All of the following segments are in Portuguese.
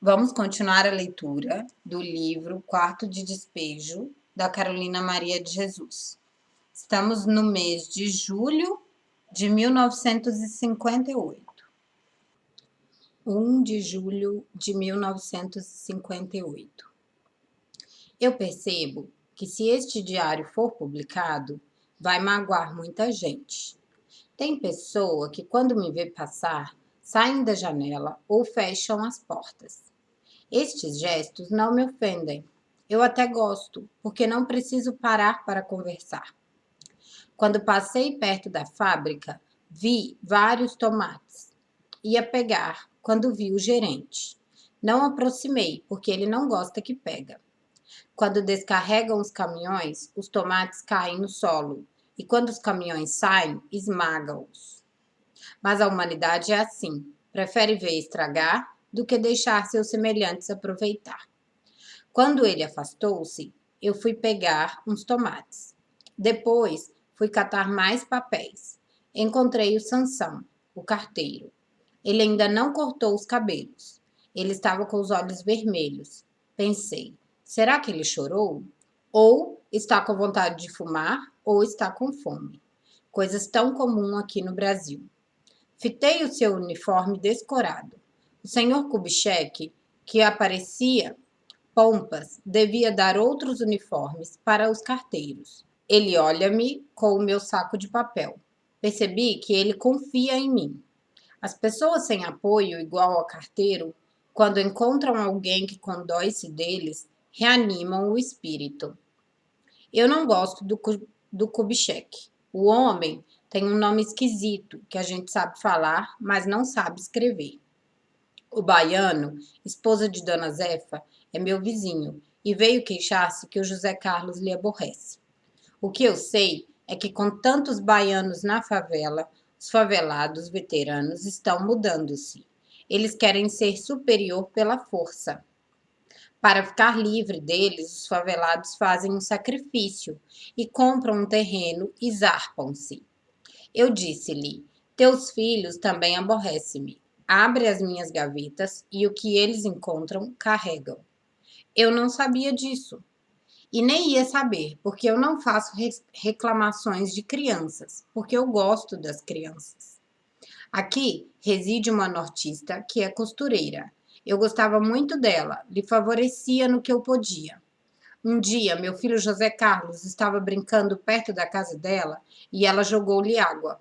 Vamos continuar a leitura do livro Quarto de Despejo, da Carolina Maria de Jesus. Estamos no mês de julho de 1958. 1 de julho de 1958. Eu percebo que se este diário for publicado, vai magoar muita gente. Tem pessoa que quando me vê passar, saem da janela ou fecham as portas. Estes gestos não me ofendem. Eu até gosto, porque não preciso parar para conversar. Quando passei perto da fábrica, vi vários tomates. Ia pegar quando vi o gerente. Não aproximei, porque ele não gosta que pega. Quando descarregam os caminhões, os tomates caem no solo. E quando os caminhões saem, esmagam-os. Mas a humanidade é assim. Prefere ver estragar do que deixar seus semelhantes aproveitar. Quando ele afastou-se, eu fui pegar uns tomates. Depois, fui catar mais papéis. Encontrei o Sansão, o carteiro. Ele ainda não cortou os cabelos. Ele estava com os olhos vermelhos. Pensei, será que ele chorou? Ou está com vontade de fumar, ou está com fome. Coisas tão comuns aqui no Brasil. Fitei o seu uniforme descorado. O senhor Kubitschek, que aparecia pompas, devia dar outros uniformes para os carteiros. Ele olha-me com o meu saco de papel. Percebi que ele confia em mim. As pessoas sem apoio, igual ao carteiro, quando encontram alguém que condói-se deles, reanimam o espírito. Eu não gosto do Kubitschek. O homem tem um nome esquisito que a gente sabe falar, mas não sabe escrever. O baiano, esposa de Dona Zefa, é meu vizinho e veio queixar-se que o José Carlos lhe aborrece. O que eu sei é que com tantos baianos na favela, os favelados veteranos estão mudando-se. Eles querem ser superior pela força. Para ficar livre deles, os favelados fazem um sacrifício e compram um terreno e zarpam-se. Eu disse-lhe: teus filhos também aborrecem-me. Abre as minhas gavetas e o que eles encontram, carregam. Eu não sabia disso. E nem ia saber, porque eu não faço reclamações de crianças, porque eu gosto das crianças. Aqui reside uma nortista que é costureira. Eu gostava muito dela, lhe favorecia no que eu podia. Um dia, meu filho José Carlos estava brincando perto da casa dela e ela jogou-lhe água.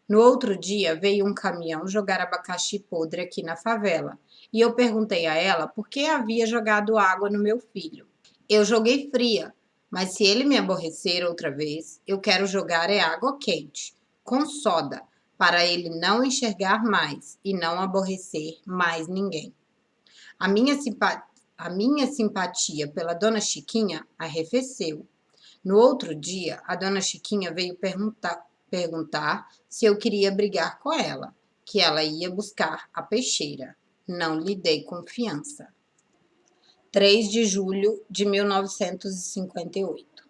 No outro dia, veio um caminhão jogar abacaxi podre aqui na favela. E eu perguntei a ela por que havia jogado água no meu filho. Eu joguei fria, mas se ele me aborrecer outra vez, eu quero jogar é água quente, com soda, para ele não enxergar mais e não aborrecer mais ninguém. A minha, a minha simpatia pela dona Chiquinha arrefeceu. No outro dia, a dona Chiquinha veio perguntar se eu queria brigar com ela, que ela ia buscar a peixeira. Não lhe dei confiança. 3 de julho de 1958.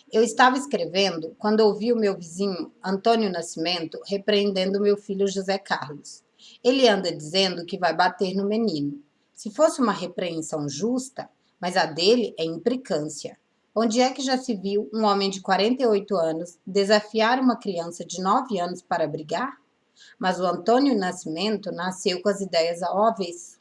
Eu estava escrevendo quando ouvi o meu vizinho, Antônio Nascimento, repreendendo meu filho José Carlos. Ele anda dizendo que vai bater no menino. Se fosse uma repreensão justa, mas a dele é implicância. Onde é que já se viu um homem de 48 anos desafiar uma criança de 9 anos para brigar? Mas o Antônio Nascimento nasceu com as ideias ao avesso.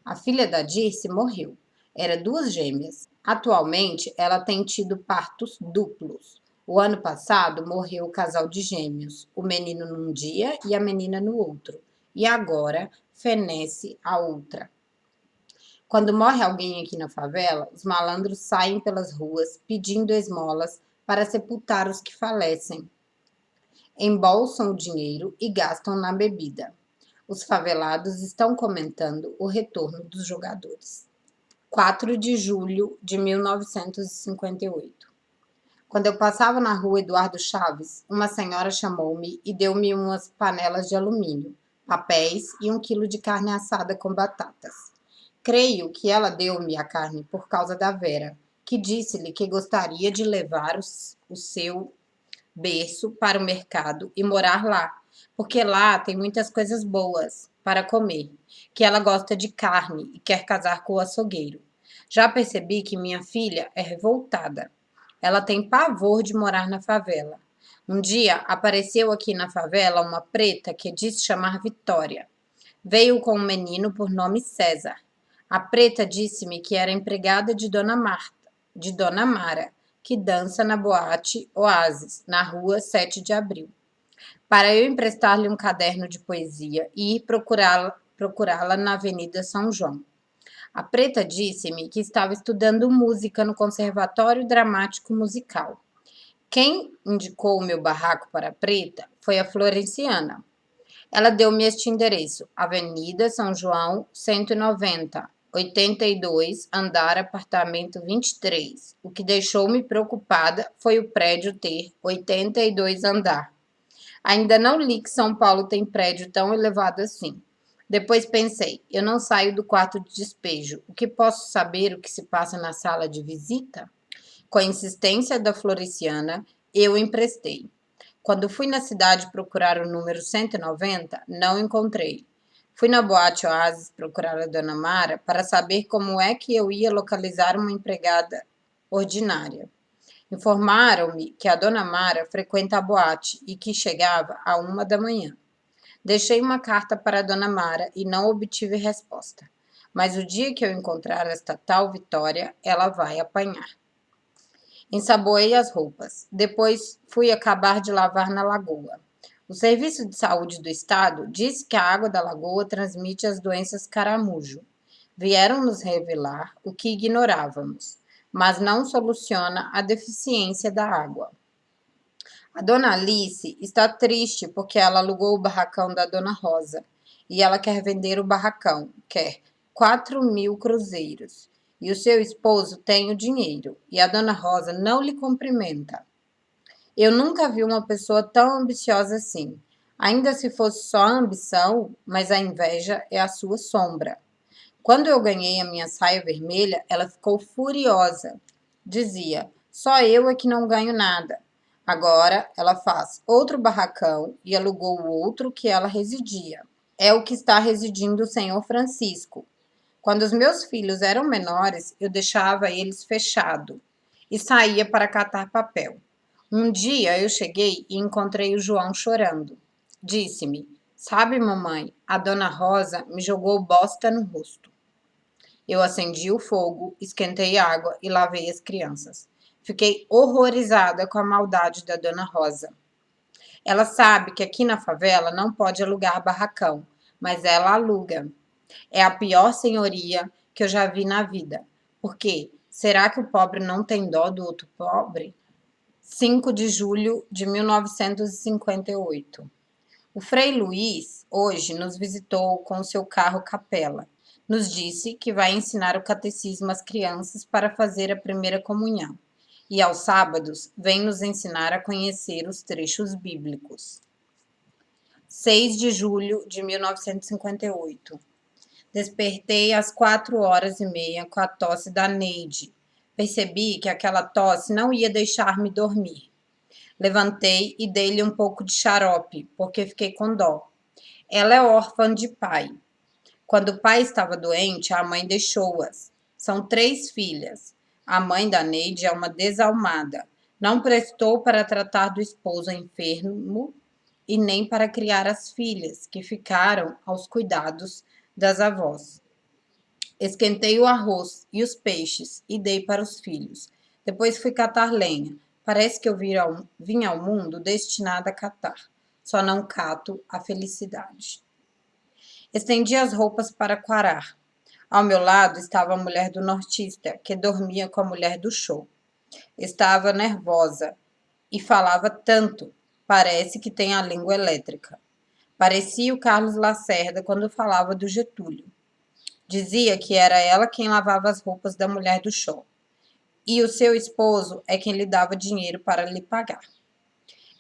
A filha da Dirce morreu. Era 2 gêmeas. Atualmente, ela tem tido partos duplos. O ano passado morreu o casal de gêmeos, o menino num dia e a menina no outro. E agora fenece a outra. Quando morre alguém aqui na favela, os malandros saem pelas ruas pedindo esmolas para sepultar os que falecem. Embolsam o dinheiro e gastam na bebida. Os favelados estão comentando o retorno dos jogadores. 4 de julho de 1958. Quando eu passava na rua Eduardo Chaves, uma senhora chamou-me e deu-me umas panelas de alumínio, papéis e 1 quilo de carne assada com batatas. Creio que ela deu-me a carne por causa da Vera, que disse-lhe que gostaria de levar o seu berço para o mercado e morar lá, porque lá tem muitas coisas boas. para comer, que ela gosta de carne e quer casar com o açougueiro. Já percebi que minha filha é revoltada. Ela tem pavor de morar na favela. Um dia apareceu aqui na favela uma preta que disse chamar Vitória. Veio com um menino por nome César. A preta disse-me que era empregada de Dona Marta, de Dona Mara, que dança na boate Oasis, na rua 7 de Abril, para eu emprestar-lhe um caderno de poesia e ir procurá-la na Avenida São João. A preta disse-me que estava estudando música no Conservatório Dramático Musical. Quem indicou o meu barraco para a preta foi a Florenciana. Ela deu-me este endereço: Avenida São João, 190, 82, andar apartamento 23. O que deixou-me preocupada foi o prédio ter 82 andar. Ainda não li que São Paulo tem prédio tão elevado assim. Depois pensei, eu não saio do quarto de despejo. O que posso saber o que se passa na sala de visita? Com a insistência da Floriciana, eu emprestei. Quando fui na cidade procurar o número 190, não encontrei. Fui na boate Oasis procurar a Dona Mara para saber como é que eu ia localizar uma empregada ordinária. Informaram-me que a Dona Mara frequenta a boate e que chegava à 1 da manhã. Deixei uma carta para a Dona Mara e não obtive resposta. Mas o dia que eu encontrar esta tal Vitória, ela vai apanhar. Ensaboei as roupas. Depois fui acabar de lavar na lagoa. O Serviço de Saúde do Estado disse que a água da lagoa transmite as doenças caramujo. Vieram nos revelar o que ignorávamos, mas não soluciona a deficiência da água. A dona Alice está triste porque ela alugou o barracão da dona Rosa e ela quer vender o barracão, quer 4.000 cruzeiros. E o seu esposo tem o dinheiro e a dona Rosa não lhe cumprimenta. Eu nunca vi uma pessoa tão ambiciosa assim. Ainda se fosse só a ambição, mas a inveja é a sua sombra. Quando eu ganhei a minha saia vermelha, ela ficou furiosa. Dizia: só eu é que não ganho nada. Agora ela faz outro barracão e alugou o outro que ela residia. É o que está residindo o senhor Francisco. Quando os meus filhos eram menores, eu deixava eles fechado e saía para catar papel. Um dia eu cheguei e encontrei o João chorando. Disse-me: sabe, mamãe, a dona Rosa me jogou bosta no rosto. Eu acendi o fogo, esquentei água e lavei as crianças. Fiquei horrorizada com a maldade da dona Rosa. Ela sabe que aqui na favela não pode alugar barracão, mas ela aluga. É a pior senhoria que eu já vi na vida. Por quê? Será que o pobre não tem dó do outro pobre? 5 de julho de 1958. O Frei Luiz, hoje, nos visitou com seu carro capela. Nos disse que vai ensinar o catecismo às crianças para fazer a primeira comunhão. E aos sábados, vem nos ensinar a conhecer os trechos bíblicos. 6 de julho de 1958. Despertei às 4h30 com a tosse da Neide. Percebi que aquela tosse não ia deixar-me dormir. Levantei e dei-lhe um pouco de xarope, porque fiquei com dó. Ela é órfã de pai. Quando o pai estava doente, a mãe deixou-as. São 3 filhas. A mãe da Neide é uma desalmada. Não prestou para tratar do esposo enfermo e nem para criar as filhas, que ficaram aos cuidados das avós. Esquentei o arroz e os peixes e dei para os filhos. Depois fui catar lenha. Parece que eu vim ao mundo destinada a catar. Só não cato a felicidade. Estendi as roupas para quarar. Ao meu lado estava a mulher do nortista, que dormia com a mulher do show. Estava nervosa e falava tanto, parece que tem a língua elétrica. Parecia o Carlos Lacerda quando falava do Getúlio. Dizia que era ela quem lavava as roupas da mulher do show. E o seu esposo é quem lhe dava dinheiro para lhe pagar.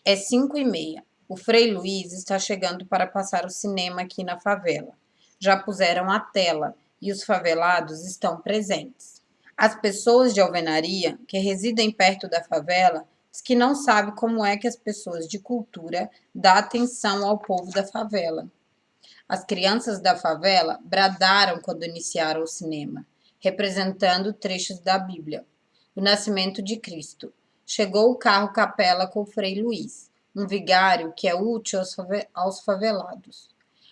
É 5h30. O Frei Luiz está chegando para passar o cinema aqui na favela. Já puseram a tela e os favelados estão presentes. As pessoas de alvenaria que residem perto da favela diz que não sabe como é que as pessoas de cultura dão atenção ao povo da favela. As crianças da favela bradaram quando iniciaram o cinema, representando trechos da Bíblia. O nascimento de Cristo. Chegou o carro capela com o Frei Luiz, um vigário que é útil aos favelados.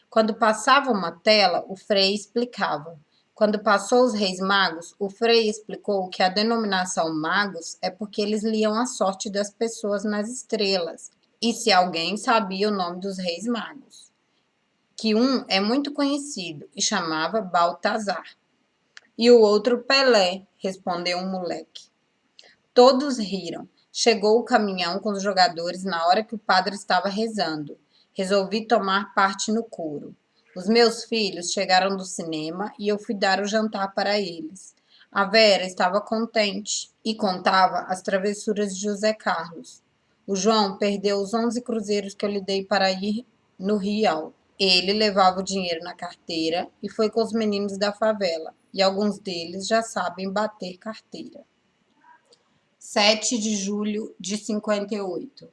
Quando passava uma tela, o Frei explicava. Quando passou os Reis Magos, o Frei explicou que a denominação magos é porque eles liam a sorte das pessoas nas estrelas, e se alguém sabia o nome dos Reis Magos. Que um é muito conhecido e chamava Baltazar. E o outro Pelé, respondeu um moleque. Todos riram. Chegou o caminhão com os jogadores na hora que o padre estava rezando. Resolvi tomar parte no coro. Os meus filhos chegaram do cinema e eu fui dar o jantar para eles. A Vera estava contente e contava as travessuras de José Carlos. O João perdeu os 11 cruzeiros que eu lhe dei para ir no Rial. Ele levava o dinheiro na carteira e foi com os meninos da favela, e alguns deles já sabem bater carteira. 7 de julho de 58.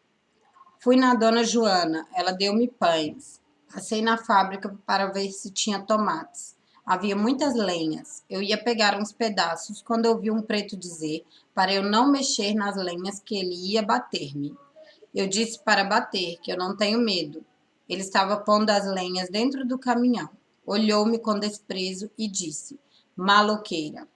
Fui na dona Joana, ela deu-me pães. Passei na fábrica para ver se tinha tomates. Havia muitas lenhas. Eu ia pegar uns pedaços quando ouvi um preto dizer para eu não mexer nas lenhas que ele ia bater-me. Eu disse para bater, que eu não tenho medo. Ele estava pondo as lenhas dentro do caminhão. Olhou-me com desprezo e disse: maloqueira.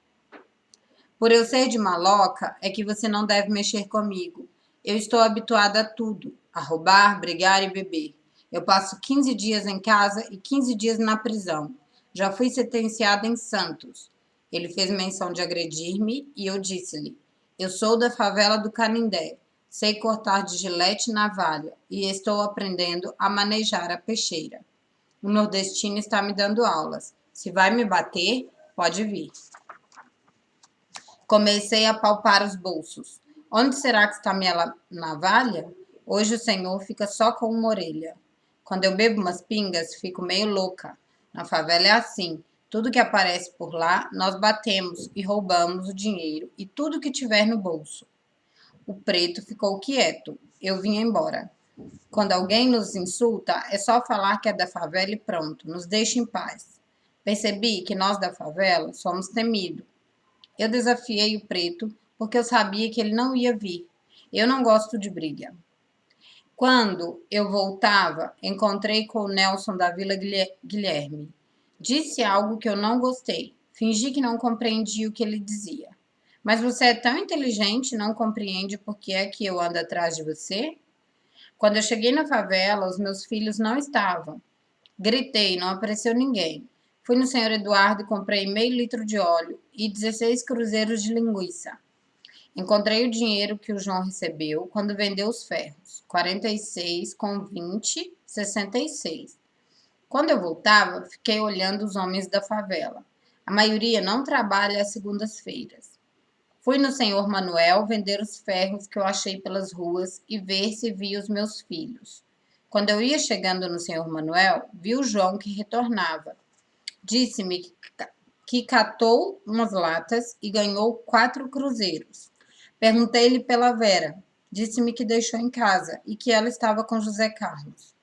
Por eu ser de maloca, é que você não deve mexer comigo. Eu estou habituada a tudo, a roubar, brigar e beber. Eu passo 15 dias em casa e 15 dias na prisão. Já fui sentenciada em Santos. Ele fez menção de agredir-me e eu disse-lhe: eu sou da favela do Canindé. Sei cortar de gilete e navalha e estou aprendendo a manejar a peixeira. O nordestino está me dando aulas. Se vai me bater, pode vir. Comecei a palpar os bolsos. Onde será que está minha navalha? Hoje o senhor fica só com uma orelha. Quando eu bebo umas pingas, fico meio louca. Na favela é assim. Tudo que aparece por lá, nós batemos e roubamos o dinheiro e tudo que tiver no bolso. O preto ficou quieto. Eu vim embora. Quando alguém nos insulta, é só falar que é da favela e pronto, nos deixa em paz. Percebi que nós da favela somos temidos. Eu desafiei o preto porque eu sabia que ele não ia vir. Eu não gosto de briga. Quando eu voltava, encontrei com o Nelson da Vila Guilherme. Disse algo que eu não gostei. Fingi que não compreendia o que ele dizia. Mas você é tão inteligente e não compreende por que é que eu ando atrás de você? Quando eu cheguei na favela, os meus filhos não estavam. Gritei, não apareceu ninguém. Fui no senhor Eduardo e comprei meio litro de óleo e 16 cruzeiros de linguiça. Encontrei o dinheiro que o João recebeu quando vendeu os ferros, 46 com 20, 66. Quando eu voltava, fiquei olhando os homens da favela. A maioria não trabalha às segundas-feiras. Fui no senhor Manuel vender os ferros que eu achei pelas ruas e ver se via os meus filhos. Quando eu ia chegando no senhor Manuel, vi o João que retornava. Disse-me que catou umas latas e ganhou 4 cruzeiros. Perguntei-lhe pela Vera. Disse-me que deixou em casa e que ela estava com José Carlos.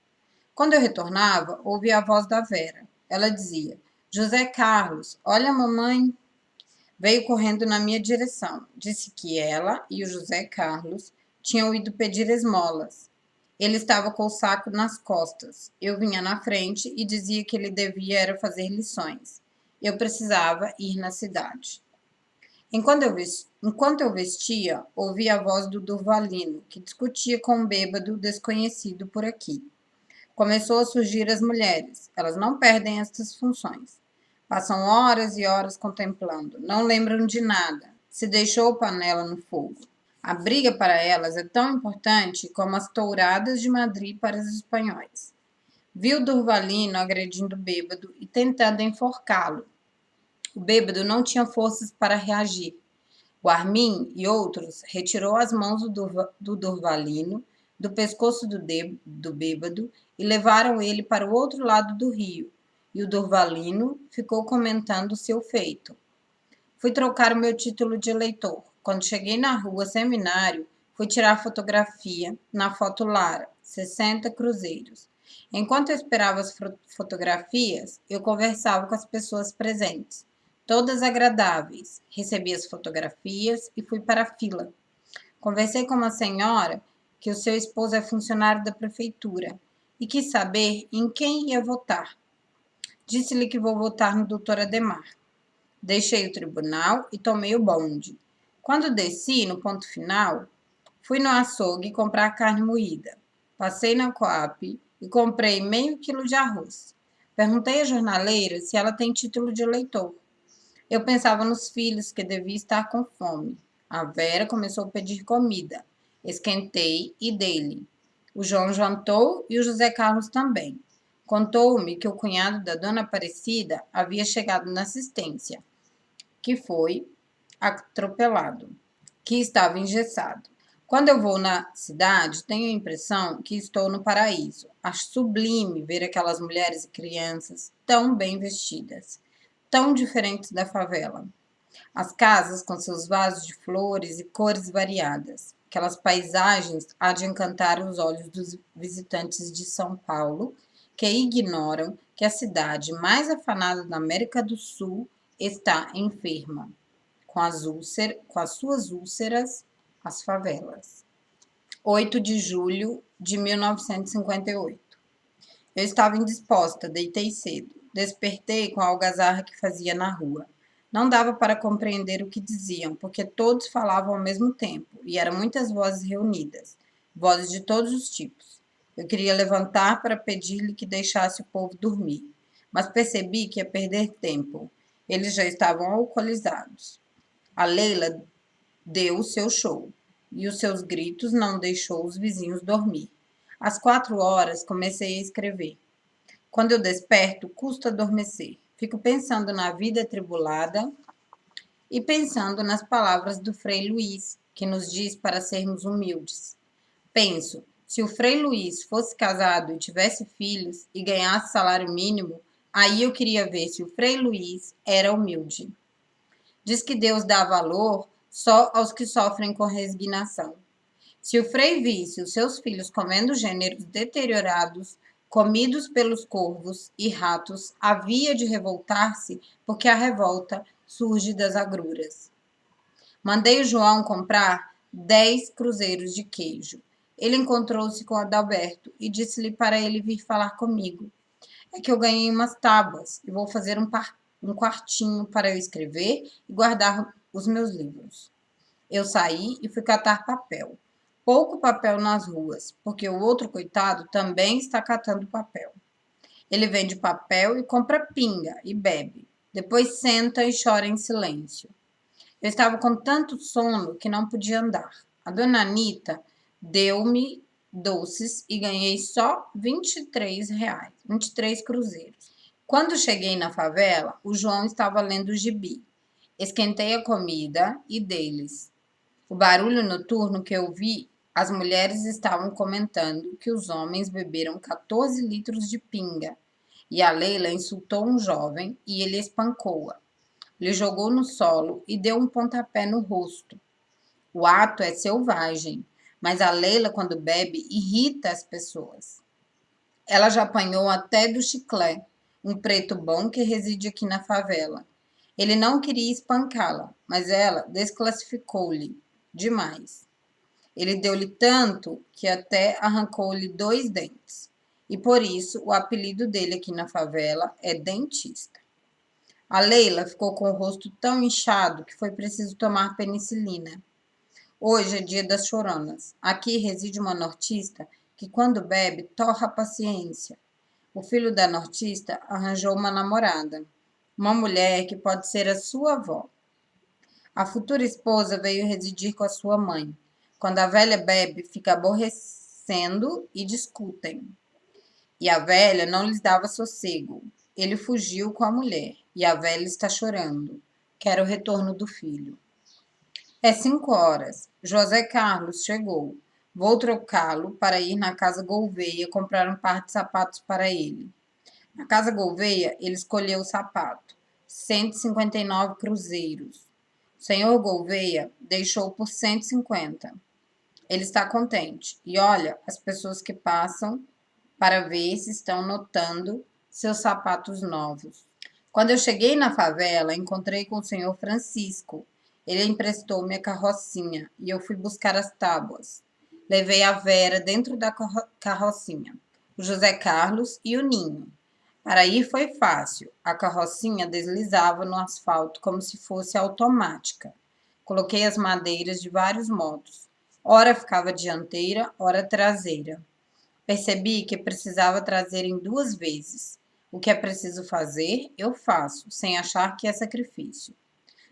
Quando eu retornava, ouvi a voz da Vera. Ela dizia: José Carlos, olha a mamãe. Veio correndo na minha direção. Disse que ela e o José Carlos tinham ido pedir esmolas. Ele estava com o saco nas costas. Eu vinha na frente e dizia que ele devia era fazer lições. Eu precisava ir na cidade. Enquanto eu vestia, ouvi a voz do Durvalino, que discutia com um bêbado desconhecido por aqui. Começou a surgir as mulheres. Elas não perdem estas funções. Passam horas e horas contemplando. Não lembram de nada. Se deixou panela no fogo. A briga para elas é tão importante como as touradas de Madrid para os espanhóis. Viu Durvalino agredindo o bêbado e tentando enforcá-lo. O bêbado não tinha forças para reagir. O Armin e outros retirou as mãos do Durvalino do pescoço do bêbado e levaram ele para o outro lado do rio, e o Durvalino ficou comentando seu feito. Fui trocar o meu título de eleitor. Quando cheguei na rua Seminário, fui tirar fotografia na foto Lara, 60 cruzeiros. Enquanto eu esperava as fotografias, eu conversava com as pessoas presentes, todas agradáveis. Recebi as fotografias e fui para a fila. Conversei com uma senhora que o seu esposo é funcionário da prefeitura e quis saber em quem ia votar. Disse-lhe que vou votar no doutor Ademar. Deixei o tribunal e tomei o bonde. Quando desci no ponto final, fui no açougue comprar carne moída. Passei na Coap e comprei meio quilo de arroz. Perguntei à jornaleira se ela tem título de eleitor. Eu pensava nos filhos, que devia estar com fome. A Vera começou a pedir comida. Esquentei e dei-lhe. O João jantou e o José Carlos também. Contou-me que o cunhado da dona Aparecida havia chegado na assistência, que foi atropelado, que estava engessado. Quando eu vou na cidade, tenho a impressão que estou no paraíso. Acho sublime ver aquelas mulheres e crianças tão bem vestidas, tão diferentes da favela. As casas com seus vasos de flores e cores variadas. Aquelas paisagens há de encantar os olhos dos visitantes de São Paulo, que ignoram que a cidade mais afanada da América do Sul está enferma, com as suas úlceras, as favelas. 8 de julho de 1958. Eu estava indisposta, deitei cedo. Despertei com a algazarra que fazia na rua. Não dava para compreender o que diziam, porque todos falavam ao mesmo tempo, e eram muitas vozes reunidas, vozes de todos os tipos. Eu queria levantar para pedir-lhe que deixasse o povo dormir, mas percebi que ia perder tempo. Eles já estavam alcoolizados. A Leila deu o seu show, e os seus gritos não deixou os vizinhos dormir. Às 4 horas comecei a escrever. Quando eu desperto, custa adormecer. Fico pensando na vida atribulada e pensando nas palavras do Frei Luís, que nos diz para sermos humildes. Penso, se o Frei Luís fosse casado e tivesse filhos e ganhasse salário mínimo, aí eu queria ver se o Frei Luís era humilde. Diz que Deus dá valor só aos que sofrem com resignação. Se o Frei visse os seus filhos comendo gêneros deteriorados, comidos pelos corvos e ratos, havia de revoltar-se, porque a revolta surge das agruras. Mandei o João comprar 10 cruzeiros de queijo. Ele encontrou-se com Adalberto e disse-lhe para ele vir falar comigo. É que eu ganhei umas tábuas e vou fazer um quartinho para eu escrever e guardar os meus livros. Eu saí e fui catar papel. Pouco papel nas ruas, porque o outro coitado também está catando papel. Ele vende papel e compra pinga e bebe. Depois senta e chora em silêncio. Eu estava com tanto sono que não podia andar. A dona Anita deu-me doces e ganhei só R$ 23, 23 cruzeiros. Quando cheguei na favela, o João estava lendo o gibi. Esquentei a comida e dei-lhes. O barulho noturno que eu vi, as mulheres estavam comentando que os homens beberam 14 litros de pinga. E a Leila insultou um jovem e ele espancou-a. Lhe jogou no solo e deu um pontapé no rosto. O ato é selvagem, mas a Leila, quando bebe, irrita as pessoas. Ela já apanhou até do Chiclé, um preto bom que reside aqui na favela. Ele não queria espancá-la, mas ela desclassificou-lhe demais. Ele deu-lhe tanto que até arrancou-lhe 2 dentes. E por isso o apelido dele aqui na favela é dentista. A Leila ficou com o rosto tão inchado que foi preciso tomar penicilina. Hoje é dia das choronas. Aqui reside uma nortista que, quando bebe, torra a paciência. O filho da nortista arranjou uma namorada, uma mulher que pode ser a sua avó. A futura esposa veio residir com a sua mãe. Quando a velha bebe, fica aborrecendo e discutem. E a velha não lhes dava sossego. Ele fugiu com a mulher e a velha está chorando. Quer o retorno do filho. É 5 horas. José Carlos chegou. Vou trocá-lo para ir na Casa Gouveia comprar um par de sapatos para ele. Na Casa Gouveia, ele escolheu o sapato. 159 cruzeiros. O senhor Gouveia deixou por 150. Ele está contente. E olha, as pessoas que passam para ver se estão notando seus sapatos novos. Quando eu cheguei na favela, encontrei com o senhor Francisco. Ele emprestou-me a carrocinha e eu fui buscar as tábuas. Levei a Vera dentro da carrocinha, o José Carlos e o Ninho. Para ir foi fácil. A carrocinha deslizava no asfalto como se fosse automática. Coloquei as madeiras de vários modos. Ora ficava dianteira, ora traseira. Percebi que precisava trazer em 2 vezes. O que é preciso fazer, eu faço, sem achar que é sacrifício.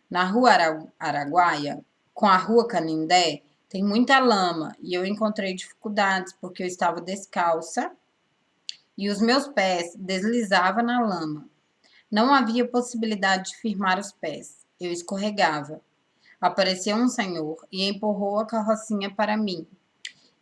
Na rua Araguaia, com a rua Canindé, tem muita lama e eu encontrei dificuldades porque eu estava descalça e os meus pés deslizavam na lama. Não havia possibilidade de firmar os pés. Eu escorregava. Apareceu um senhor e empurrou a carrocinha para mim.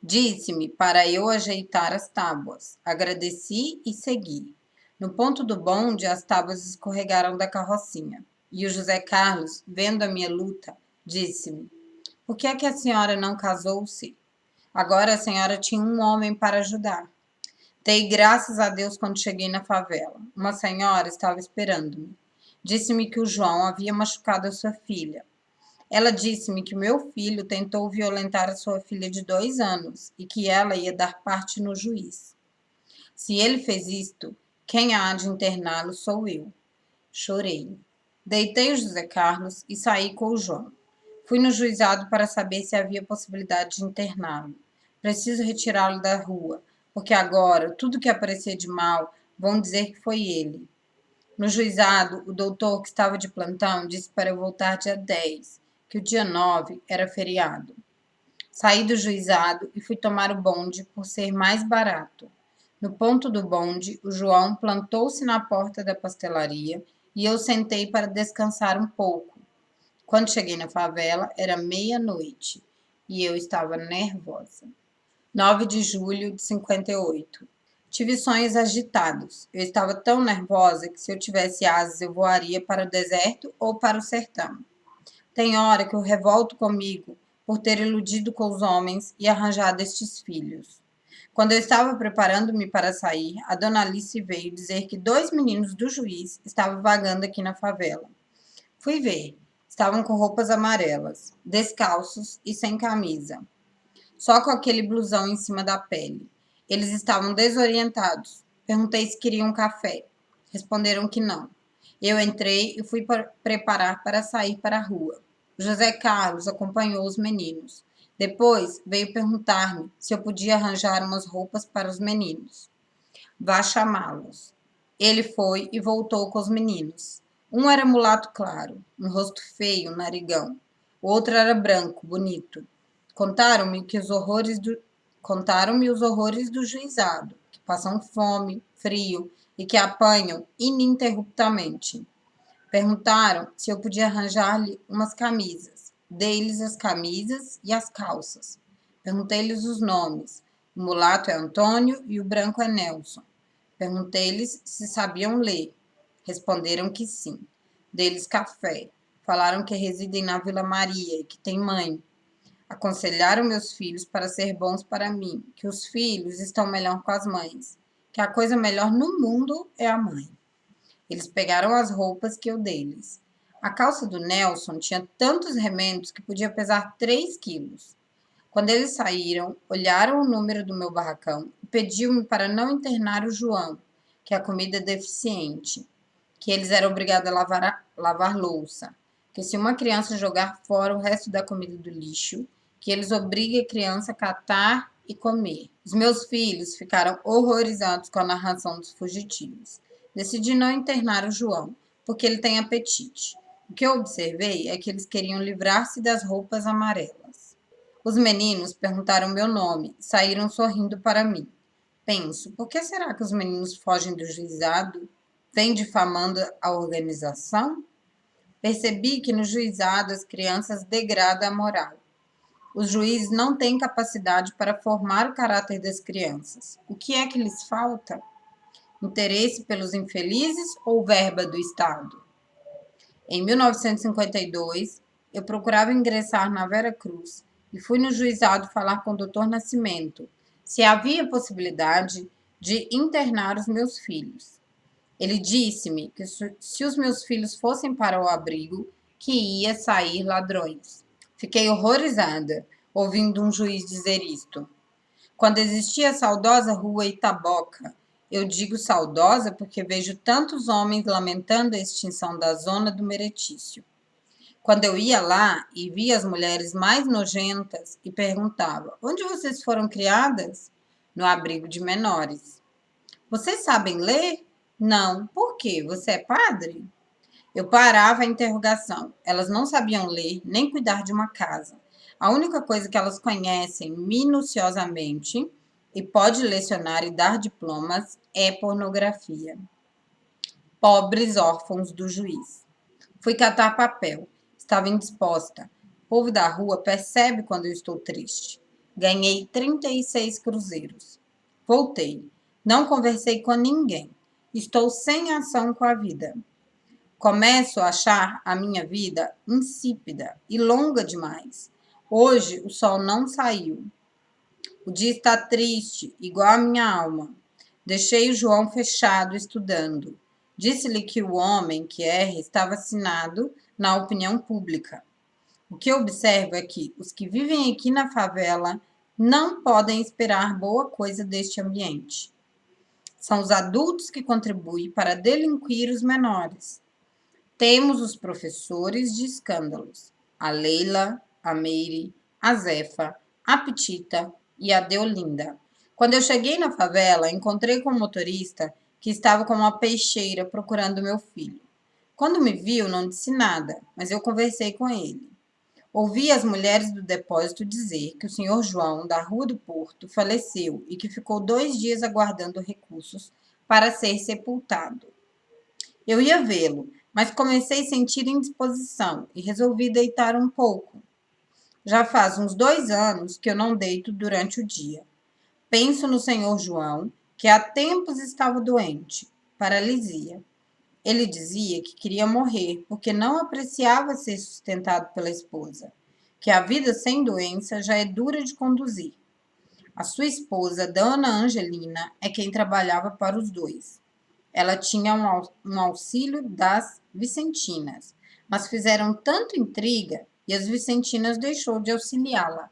Disse-me para eu ajeitar as tábuas. Agradeci e segui. No ponto do bonde, as tábuas escorregaram da carrocinha. E o José Carlos, vendo a minha luta, disse-me: Por que é que a senhora não casou-se? Agora a senhora tinha um homem para ajudar. Dei graças a Deus quando cheguei na favela. Uma senhora estava esperando-me. Disse-me que o João havia machucado a sua filha. Ela disse-me que meu filho tentou violentar a sua filha de 2 anos e que ela ia dar parte no juiz. Se ele fez isto, quem há de interná-lo sou eu. Chorei. Deitei o José Carlos e saí com o João. Fui no juizado para saber se havia possibilidade de interná-lo. Preciso retirá-lo da rua, porque agora tudo que aparecer de mal vão dizer que foi ele. No juizado, o doutor que estava de plantão disse para eu voltar dia 10, que o dia 9 era feriado. Saí do juizado e fui tomar o bonde por ser mais barato. No ponto do bonde, o João plantou-se na porta da pastelaria e eu sentei para descansar um pouco. Quando cheguei na favela, era meia-noite e eu estava nervosa. 9 de julho de 58. Tive sonhos agitados. Eu estava tão nervosa que se eu tivesse asas eu voaria para o deserto ou para o sertão. Tem hora que eu revolto comigo por ter iludido com os homens e arranjado estes filhos. Quando eu estava preparando-me para sair, a dona Alice veio dizer que 2 meninos do juiz estavam vagando aqui na favela. Fui ver. Estavam com roupas amarelas, descalços e sem camisa, só com aquele blusão em cima da pele. Eles estavam desorientados. Perguntei se queriam um café. Responderam que não. Eu entrei e fui preparar para sair para a rua. José Carlos acompanhou os meninos. Depois veio perguntar-me se eu podia arranjar umas roupas para os meninos. Vá chamá-los. Ele foi e voltou com os meninos. Um era mulato claro, um rosto feio, narigão. O outro era branco, bonito. Contaram-me os horrores do juizado, que passam fome, frio e que apanham ininterruptamente. Perguntaram se eu podia arranjar-lhe umas camisas. Dei-lhes as camisas e as calças. Perguntei-lhes os nomes. O mulato é Antônio e o branco é Nelson. Perguntei-lhes se sabiam ler. Responderam que sim. Dei-lhes café. Falaram que residem na Vila Maria e que têm mãe. Aconselharam meus filhos para ser bons para mim, que os filhos estão melhor com as mães, que a coisa melhor no mundo é a mãe. Eles pegaram as roupas que eu dei-lhes. A calça do Nelson tinha tantos remendos que podia pesar 3 quilos. Quando eles saíram, olharam o número do meu barracão e pediu-me para não internar o João, que a comida é deficiente, que eles eram obrigados a lavar louça, que se uma criança jogar fora o resto da comida do lixo, que eles obriguem a criança a catar e comer. Os meus filhos ficaram horrorizados com a narração dos fugitivos. Decidi não internar o João, porque ele tem apetite. O que eu observei é que eles queriam livrar-se das roupas amarelas. Os meninos perguntaram meu nome e saíram sorrindo para mim. Penso, por que será que os meninos fogem do juizado? Vêm difamando a organização? Percebi que no juizado as crianças degradam a moral. Os juízes não têm capacidade para formar o caráter das crianças. O que é que lhes falta? Interesse pelos infelizes ou verba do Estado? Em 1952, eu procurava ingressar na Vera Cruz e fui no juizado falar com o Dr. Nascimento se havia possibilidade de internar os meus filhos. Ele disse-me que se os meus filhos fossem para o abrigo, que ia sair ladrões. Fiquei horrorizada ouvindo um juiz dizer isto. Quando existia a saudosa rua Itaboca, eu digo saudosa porque vejo tantos homens lamentando a extinção da zona do Meretício. Quando eu ia lá e via as mulheres mais nojentas e perguntava: onde vocês foram criadas? No abrigo de menores. Vocês sabem ler? Não. Por quê? Você é padre? Eu parava a interrogação. Elas não sabiam ler nem cuidar de uma casa. A única coisa que elas conhecem minuciosamente e pode lecionar e dar diplomas é pornografia. Pobres órfãos do juiz. Fui catar papel. Estava indisposta. O povo da rua percebe quando eu estou triste. Ganhei 36 cruzeiros. Voltei. Não conversei com ninguém. Estou sem ação com a vida. Começo a achar a minha vida insípida e longa demais. Hoje o sol não saiu. O dia está triste, igual a minha alma. Deixei o João fechado estudando. Disse-lhe que o homem que erra está vacinado na opinião pública. O que observo é que os que vivem aqui na favela não podem esperar boa coisa deste ambiente. São os adultos que contribuem para delinquir os menores. Temos os professores de escândalos, a Leila, a Meire, a Zefa, a Petita e a Deolinda. Quando eu cheguei na favela, encontrei com um motorista que estava com uma peixeira procurando meu filho. Quando me viu, não disse nada, mas eu conversei com ele. Ouvi as mulheres do depósito dizer que o senhor João, da Rua do Porto, faleceu e que ficou 2 dias aguardando recursos para ser sepultado. Eu ia vê-lo, mas comecei a sentir indisposição e resolvi deitar um pouco. Já faz uns 2 anos que eu não deito durante o dia. Penso no senhor João, que há tempos estava doente, paralisia. Ele dizia que queria morrer porque não apreciava ser sustentado pela esposa, que a vida sem doença já é dura de conduzir. A sua esposa, Dona Angelina, é quem trabalhava para os dois. Ela tinha um auxílio das Vicentinas, mas fizeram tanto intriga e as Vicentinas deixou de auxiliá-la.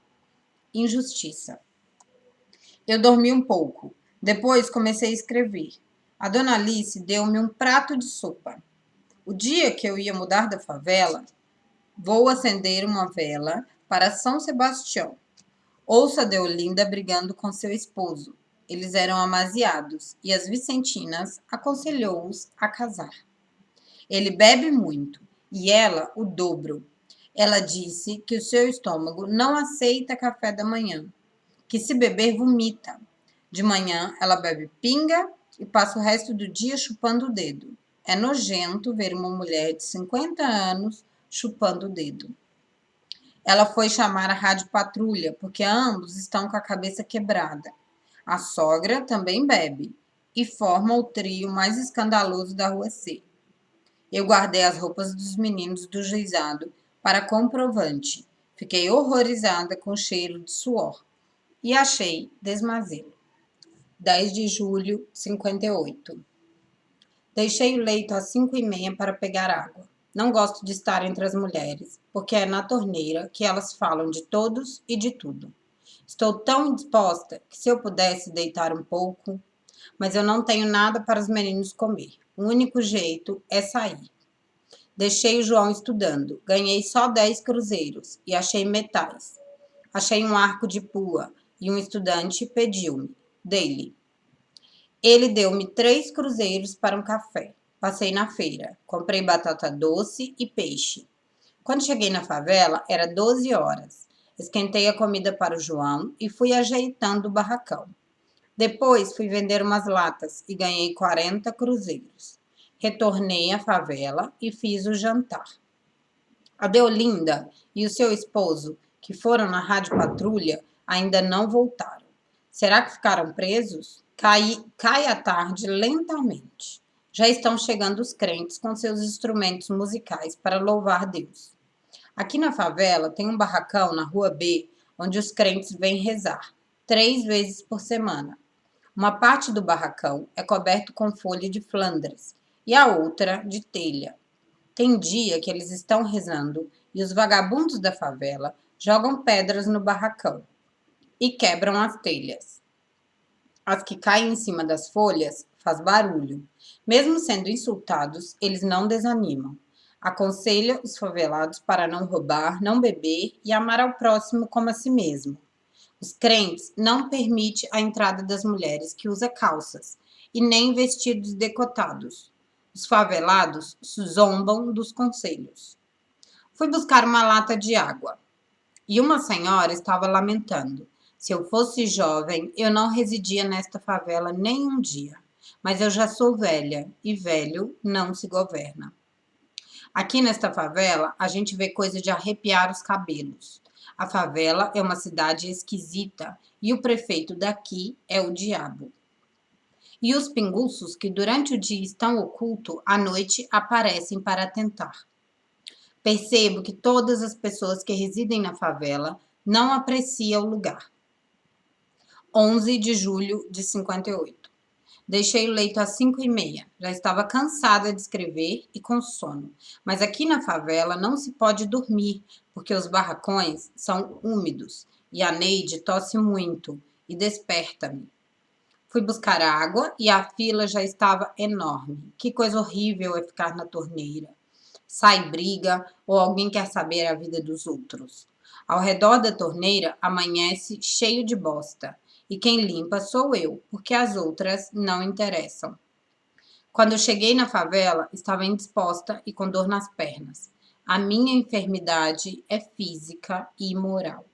Injustiça. Eu dormi um pouco. Depois comecei a escrever. A dona Alice deu-me um prato de sopa. O dia que eu ia mudar da favela, vou acender uma vela para São Sebastião. Ouço a Deolinda brigando com seu esposo. Eles eram amaziados e as Vicentinas aconselhou-os a casar. Ele bebe muito e ela o dobro. Ela disse que o seu estômago não aceita café da manhã, que se beber vomita. De manhã ela bebe pinga e passa o resto do dia chupando o dedo. É nojento ver uma mulher de 50 anos chupando o dedo. Ela foi chamar a rádio patrulha, porque ambos estão com a cabeça quebrada. A sogra também bebe e forma o trio mais escandaloso da Rua C. Eu guardei as roupas dos meninos do juizado para comprovante. Fiquei horrorizada com o cheiro de suor e achei desmazelo. 10 de julho, 58. Deixei o leito às 5h30 para pegar água. Não gosto de estar entre as mulheres, porque é na torneira que elas falam de todos e de tudo. Estou tão indisposta que se eu pudesse deitar um pouco, mas eu não tenho nada para os meninos comer. O único jeito é sair. Deixei o João estudando. Ganhei só 10 cruzeiros e achei metais. Achei um arco de pua e um estudante pediu-me. Dei-lhe. Ele deu-me 3 cruzeiros para um café. Passei na feira. Comprei batata doce e peixe. Quando cheguei na favela, era 12 horas. Esquentei a comida para o João e fui ajeitando o barracão. Depois fui vender umas latas e ganhei 40 cruzeiros. Retornei à favela e fiz o jantar. A Deolinda e o seu esposo, que foram na rádio patrulha, ainda não voltaram. Será que ficaram presos? Cai à tarde lentamente. Já estão chegando os crentes com seus instrumentos musicais para louvar Deus. Aqui na favela tem um barracão na Rua B, onde os crentes vêm rezar, 3 vezes por semana. Uma parte do barracão é coberto com folha de Flandres e a outra de telha. Tem dia que eles estão rezando e os vagabundos da favela jogam pedras no barracão e quebram as telhas. As que caem em cima das folhas faz barulho. Mesmo sendo insultados, eles não desanimam. Aconselha os favelados para não roubar, não beber e amar ao próximo como a si mesmo. Os crentes não permitem a entrada das mulheres que usam calças e nem vestidos decotados. Os favelados zombam dos conselhos. Fui buscar uma lata de água e uma senhora estava lamentando. Se eu fosse jovem, eu não residia nesta favela nem um dia. Mas eu já sou velha e velho não se governa. Aqui nesta favela, a gente vê coisa de arrepiar os cabelos. A favela é uma cidade esquisita e o prefeito daqui é o diabo. E os pinguços que durante o dia estão ocultos, à noite aparecem para tentar. Percebo que todas as pessoas que residem na favela não apreciam o lugar. 11 de julho de 58. Deixei o leito às 5h30. Já estava cansada de escrever e com sono. Mas aqui na favela não se pode dormir, porque os barracões são úmidos e a Neide tosse muito e desperta-me. Fui buscar água e a fila já estava enorme. Que coisa horrível é ficar na torneira. Sai briga ou alguém quer saber a vida dos outros. Ao redor da torneira amanhece cheio de bosta. E quem limpa sou eu, porque as outras não interessam. Quando eu cheguei na favela, estava indisposta e com dor nas pernas. A minha enfermidade é física e moral.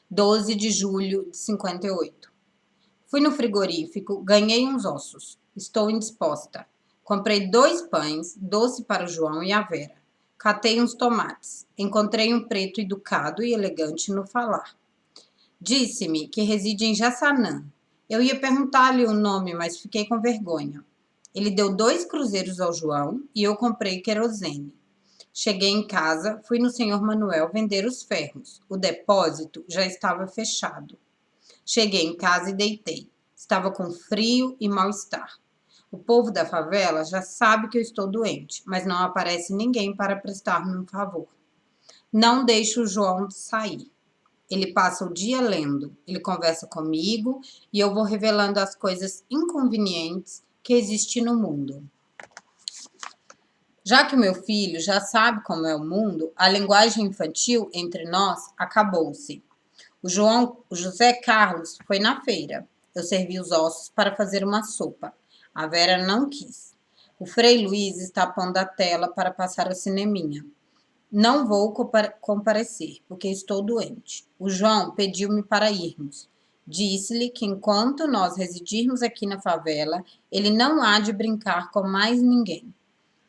12 de julho de 58. Fui no frigorífico, ganhei uns ossos. Estou indisposta. Comprei 2 pães, doce para o João e a Vera. Catei uns tomates. Encontrei um preto educado e elegante no falar. Disse-me que reside em Jaçanã. Eu ia perguntar-lhe o nome, mas fiquei com vergonha. Ele deu 2 cruzeiros ao João e eu comprei querosene. Cheguei em casa, fui no senhor Manuel vender os ferros. O depósito já estava fechado. Cheguei em casa e deitei. Estava com frio e mal-estar. O povo da favela já sabe que eu estou doente, mas não aparece ninguém para prestar-me um favor. Não deixo o João sair. Ele passa o dia lendo, ele conversa comigo e eu vou revelando as coisas inconvenientes que existem no mundo. Já que o meu filho já sabe como é o mundo, a linguagem infantil entre nós acabou-se. O José Carlos foi na feira. Eu servi os ossos para fazer uma sopa. A Vera não quis. O Frei Luiz está pondo a tela para passar o cineminha. Não vou comparecer, porque estou doente. O João pediu-me para irmos. Disse-lhe que enquanto nós residirmos aqui na favela, ele não há de brincar com mais ninguém.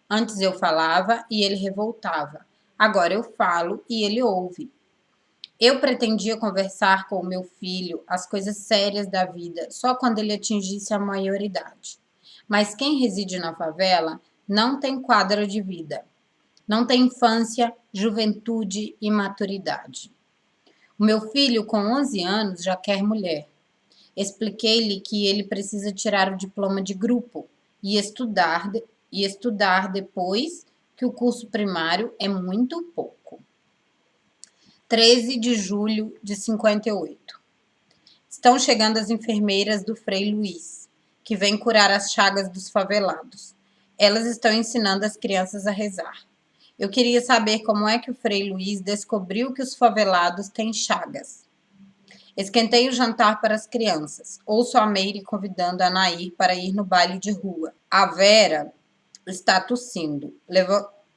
Antes eu falava e ele revoltava. Agora eu falo e ele ouve. Eu pretendia conversar com o meu filho as coisas sérias da vida só quando ele atingisse a maioridade. Mas quem reside na favela não tem quadro de vida. Não tem infância, juventude e maturidade. O meu filho, com 11 anos, já quer mulher. Expliquei-lhe que ele precisa tirar o diploma de grupo e estudar depois, que o curso primário é muito pouco. 13 de julho de 58. Estão chegando as enfermeiras do Frei Luiz, que vêm curar as chagas dos favelados. Elas estão ensinando as crianças a rezar. Eu queria saber como é que o Frei Luiz descobriu que os favelados têm chagas. Esquentei o jantar para as crianças. Ouço a Meire convidando a Nair para ir no baile de rua. A Vera está tossindo.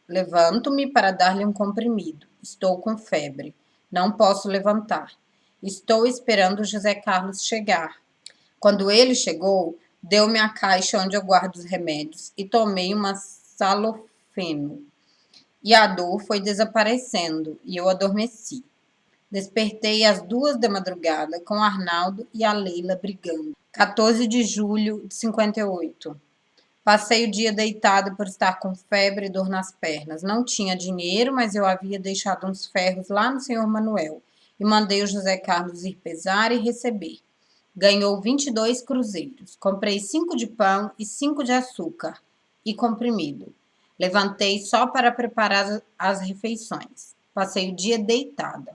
Levanto-me para dar-lhe um comprimido. Estou com febre. Não posso levantar. Estou esperando o José Carlos chegar. Quando ele chegou, deu-me a caixa onde eu guardo os remédios e tomei uma salofeno. E a dor foi desaparecendo e eu adormeci. Despertei às 2 da madrugada com Arnaldo e a Leila brigando. 14 de julho de 58. Passei o dia deitado por estar com febre e dor nas pernas. Não tinha dinheiro, mas eu havia deixado uns ferros lá no senhor Manuel e mandei o José Carlos ir pesar e receber. Ganhou 22 cruzeiros. Comprei 5 de pão e 5 de açúcar e comprimido. Levantei só para preparar as refeições. Passei o dia deitada.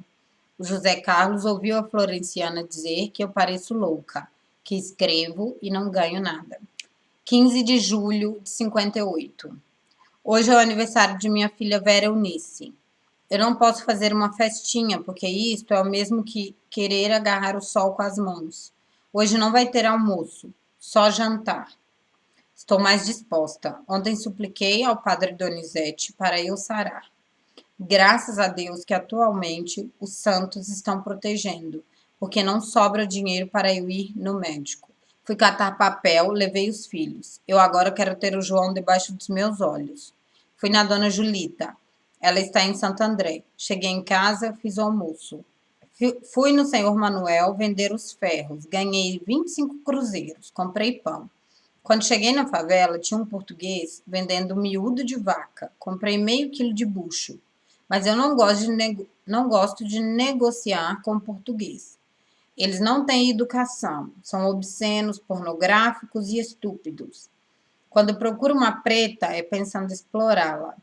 O José Carlos ouviu a Florenciana dizer que eu pareço louca, que escrevo e não ganho nada. 15 de julho de 58. Hoje é o aniversário de minha filha Vera Eunice. Eu não posso fazer uma festinha, porque isto é o mesmo que querer agarrar o sol com as mãos. Hoje não vai ter almoço, só jantar. Estou mais disposta. Ontem supliquei ao padre Donizete para eu sarar. Graças a Deus que atualmente os santos estão protegendo, porque não sobra dinheiro para eu ir no médico. Fui catar papel, levei os filhos. Eu agora quero ter o João debaixo dos meus olhos. Fui na dona Julita. Ela está em Santo André. Cheguei em casa, fiz o almoço. Fui no senhor Manuel vender os ferros. Ganhei 25 cruzeiros. Comprei pão. Quando cheguei na favela, tinha um português vendendo miúdo de vaca. Comprei meio quilo de bucho. Mas eu não gosto de negociar com português. Eles não têm educação, são obscenos, pornográficos e estúpidos. Quando procuro uma preta, é pensando em explorá-la.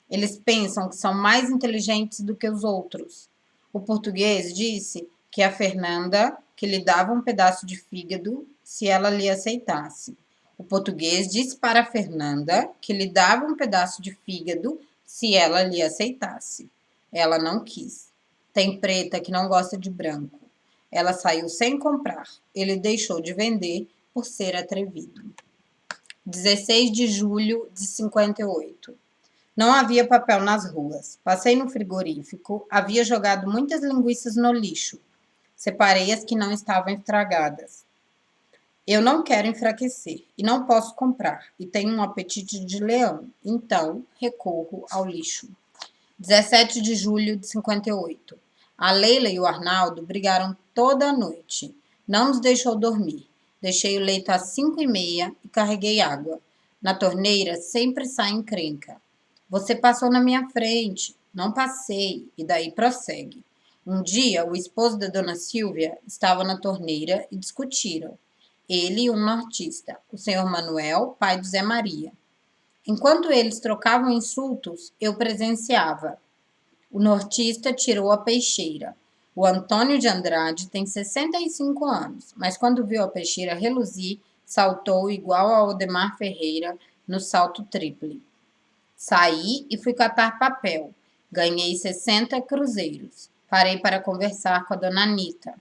Eles pensam que são mais inteligentes do que os outros. O português disse que a Fernanda, que lhe dava um pedaço de fígado se ela lhe aceitasse. O português disse para a Fernanda que lhe dava um pedaço de fígado se ela lhe aceitasse. Ela não quis. Tem preta que não gosta de branco. Ela saiu sem comprar. Ele deixou de vender por ser atrevido. 16 de julho de 58. Não havia papel nas ruas. Passei no frigorífico. Havia jogado muitas linguiças no lixo. Separei as que não estavam estragadas. Eu não quero enfraquecer e não posso comprar. E tenho um apetite de leão. Então, recorro ao lixo. 17 de julho de 58. A Leila e o Arnaldo brigaram toda a noite. Não nos deixou dormir. Deixei o leito às 5h30 e carreguei água. Na torneira sempre sai encrenca. Você passou na minha frente. Não passei. E daí prossegue. Um dia, o esposo da dona Silvia estava na torneira e discutiram. Ele e um nortista, o senhor Manuel, pai do Zé Maria. Enquanto eles trocavam insultos, eu presenciava. O nortista tirou a peixeira. O Antônio de Andrade tem 65 anos, mas quando viu a peixeira reluzir, saltou igual ao Odemar Ferreira no salto triple. Saí e fui catar papel. Ganhei 60 cruzeiros. Parei para conversar com a dona Anita.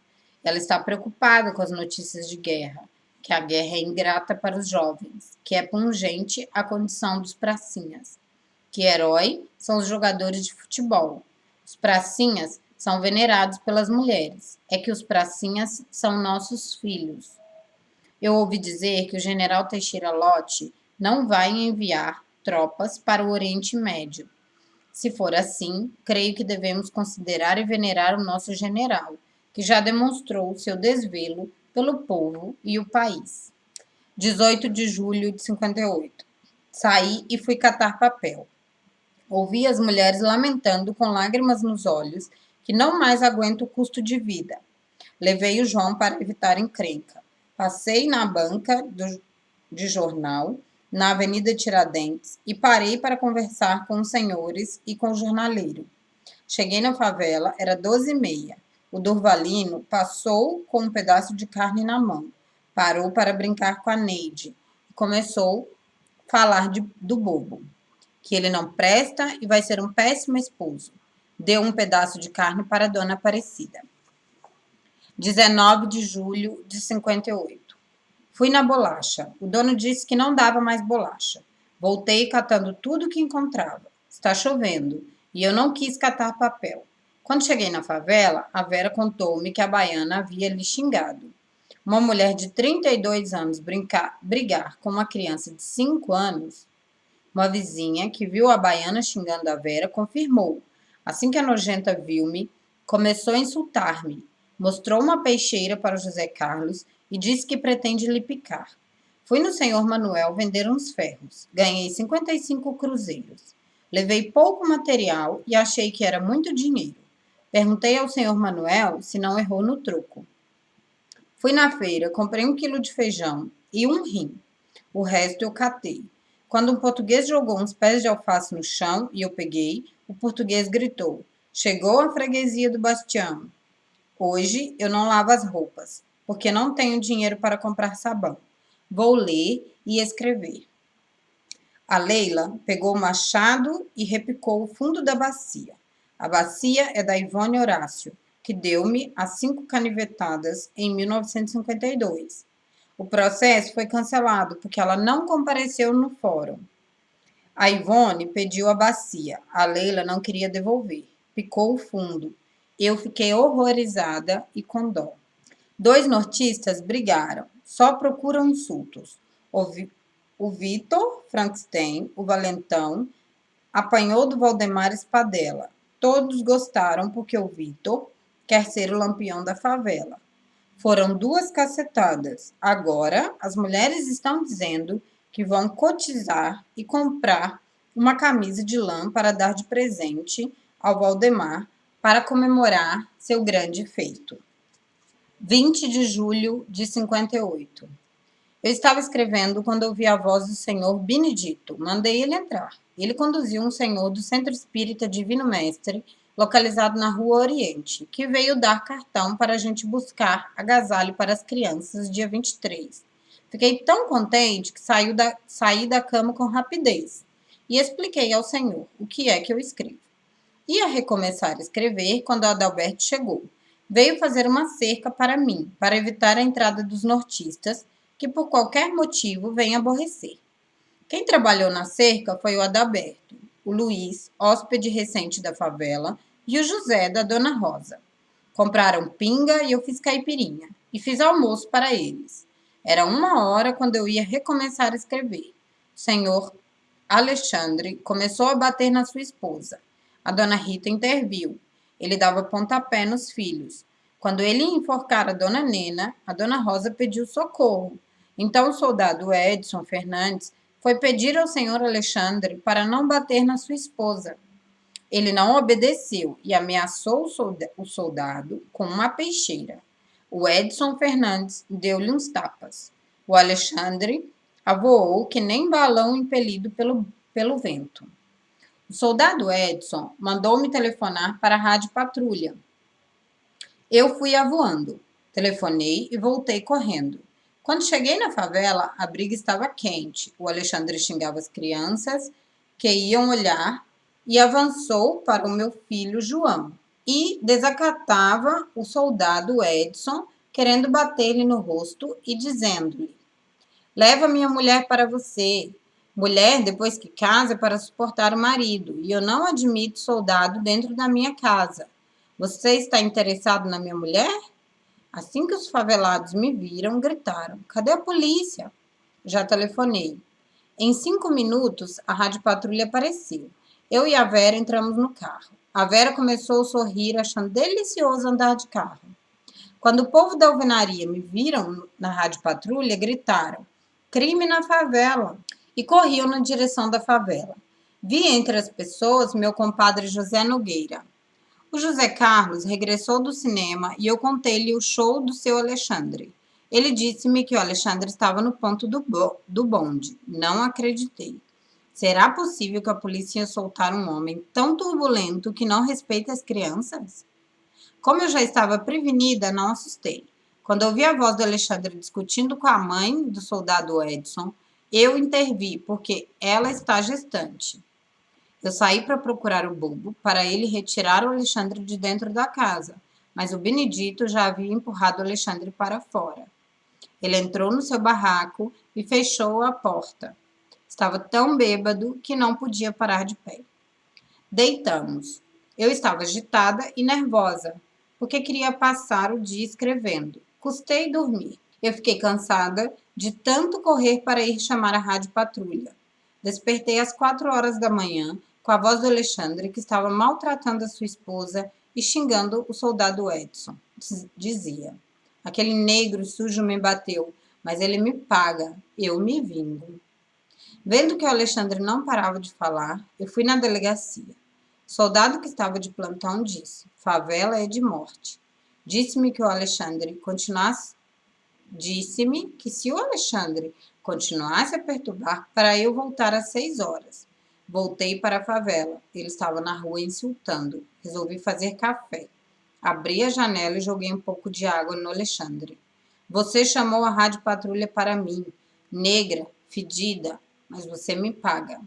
Ela está preocupada com as notícias de guerra, que a guerra é ingrata para os jovens, que é pungente a condição dos pracinhas. Que herói são os jogadores de futebol. Os pracinhas são venerados pelas mulheres. É que os pracinhas são nossos filhos. Eu ouvi dizer que o general Teixeira Lott não vai enviar tropas para o Oriente Médio. Se for assim, creio que devemos considerar e venerar o nosso general, que já demonstrou seu desvelo pelo povo e o país. 18 de julho de 58. Saí e fui catar papel. Ouvi as mulheres lamentando com lágrimas nos olhos que não mais aguento o custo de vida. Levei o João para evitar encrenca. Passei na banca de jornal, na Avenida Tiradentes, e parei para conversar com os senhores e com o jornaleiro. Cheguei na favela, era 12h30. O Durvalino passou com um pedaço de carne na mão. Parou para brincar com a Neide e começou a falar do bobo. Que ele não presta e vai ser um péssimo esposo. Deu um pedaço de carne para a dona Aparecida. 19 de julho de 58. Fui na bolacha. O dono disse que não dava mais bolacha. Voltei catando tudo que encontrava. Está chovendo e eu não quis catar papel. Quando cheguei na favela, a Vera contou-me que a baiana havia lhe xingado. Uma mulher de 32 anos brigar com uma criança de 5 anos. Uma vizinha que viu a baiana xingando a Vera confirmou. Assim que a nojenta viu-me, começou a insultar-me. Mostrou uma peixeira para o José Carlos e disse que pretende lhe picar. Fui no senhor Manuel vender uns ferros. Ganhei 55 cruzeiros. Levei pouco material e achei que era muito dinheiro. Perguntei ao senhor Manuel se não errou no troco. Fui na feira, comprei 1 quilo de feijão e um rim. O resto eu catei. Quando um português jogou uns pés de alface no chão e eu peguei, o português gritou: Chegou a freguesia do Bastião. Hoje eu não lavo as roupas, porque não tenho dinheiro para comprar sabão. Vou ler e escrever. A Leila pegou o machado e repicou o fundo da bacia. A bacia é da Ivone Horácio, que deu-me as 5 canivetadas em 1952. O processo foi cancelado porque ela não compareceu no fórum. A Ivone pediu a bacia. A Leila não queria devolver. Picou o fundo. Eu fiquei horrorizada e com dó. 2 nortistas brigaram. Só procuram insultos. O Vitor Frankenstein, o valentão, apanhou do Valdemar Espadella. Todos gostaram porque o Vitor quer ser o lampião da favela. Foram 2 cacetadas. Agora, as mulheres estão dizendo que vão cotizar e comprar uma camisa de lã para dar de presente ao Valdemar para comemorar seu grande feito. 20 de julho de 58. Eu estava escrevendo quando ouvi a voz do senhor Benedito. Mandei ele entrar. Ele conduziu um senhor do Centro Espírita Divino Mestre, localizado na Rua Oriente, que veio dar cartão para a gente buscar agasalho para as crianças dia 23. Fiquei tão contente que saí da cama com rapidez e expliquei ao senhor o que é que eu escrevo. Ia recomeçar a escrever quando Adalberto chegou. Veio fazer uma cerca para mim, para evitar a entrada dos nortistas, que por qualquer motivo vêm aborrecer. Quem trabalhou na cerca foi o Adalberto, o Luiz, hóspede recente da favela, e o José, da Dona Rosa. Compraram pinga e eu fiz caipirinha, e fiz almoço para eles. Era 1 hora quando eu ia recomeçar a escrever. O senhor Alexandre começou a bater na sua esposa. A dona Rita interviu. Ele dava pontapé nos filhos. Quando ele ia enforcar a dona Nena, a dona Rosa pediu socorro. Então o soldado Edson Fernandes foi pedir ao senhor Alexandre para não bater na sua esposa. Ele não obedeceu e ameaçou o soldado com uma peixeira. O Edson Fernandes deu-lhe uns tapas. O Alexandre avoou que nem balão impelido pelo vento. O soldado Edson mandou-me telefonar para a Rádio Patrulha. Eu fui avoando. Telefonei e voltei correndo. Quando cheguei na favela, a briga estava quente. O Alexandre xingava as crianças que iam olhar e avançou para o meu filho João. E desacatava o soldado Edson, querendo bater-lhe no rosto e dizendo-lhe: Leva minha mulher para você. Mulher, depois que casa, é para suportar o marido, e eu não admito soldado dentro da minha casa. Você está interessado na minha mulher? Assim que os favelados me viram, gritaram: Cadê a polícia? Já telefonei. Em 5 minutos, a Rádio Patrulha apareceu. Eu e a Vera entramos no carro. A Vera começou a sorrir, achando delicioso andar de carro. Quando o povo da alvenaria me viram na Rádio Patrulha, gritaram: Crime na favela! E corriam na direção da favela. Vi entre as pessoas meu compadre José Nogueira. O José Carlos regressou do cinema e eu contei-lhe o show do seu Alexandre. Ele disse-me que o Alexandre estava no ponto do bonde. Não acreditei. Será possível que a polícia ia soltar um homem tão turbulento que não respeita as crianças? Como eu já estava prevenida, não assustei. Quando ouvi a voz do Alexandre discutindo com a mãe do soldado Edson, eu intervi, porque ela está gestante. Eu saí para procurar o bobo, para ele retirar o Alexandre de dentro da casa, mas o Benedito já havia empurrado o Alexandre para fora. Ele entrou no seu barraco e fechou a porta. Estava tão bêbado que não podia parar de pé. Deitamos. Eu estava agitada e nervosa, porque queria passar o dia escrevendo. Custei dormir. Eu fiquei cansada de tanto correr para ir chamar a Rádio Patrulha. Despertei às 4 horas da manhã, com a voz do Alexandre, que estava maltratando a sua esposa e xingando o soldado Edson. Dizia: Aquele negro sujo me bateu, mas ele me paga, eu me vingo. Vendo que o Alexandre não parava de falar, eu fui na delegacia. O soldado que estava de plantão disse: Favela é de morte. Disse-me que o Alexandre continuasse Disse-me que se o Alexandre continuasse a perturbar, para eu voltar às 6 horas. Voltei para a favela. Ele estava na rua insultando. Resolvi fazer café. Abri a janela e joguei um pouco de água no Alexandre. Você chamou a rádio patrulha para mim, negra, fedida, mas você me paga.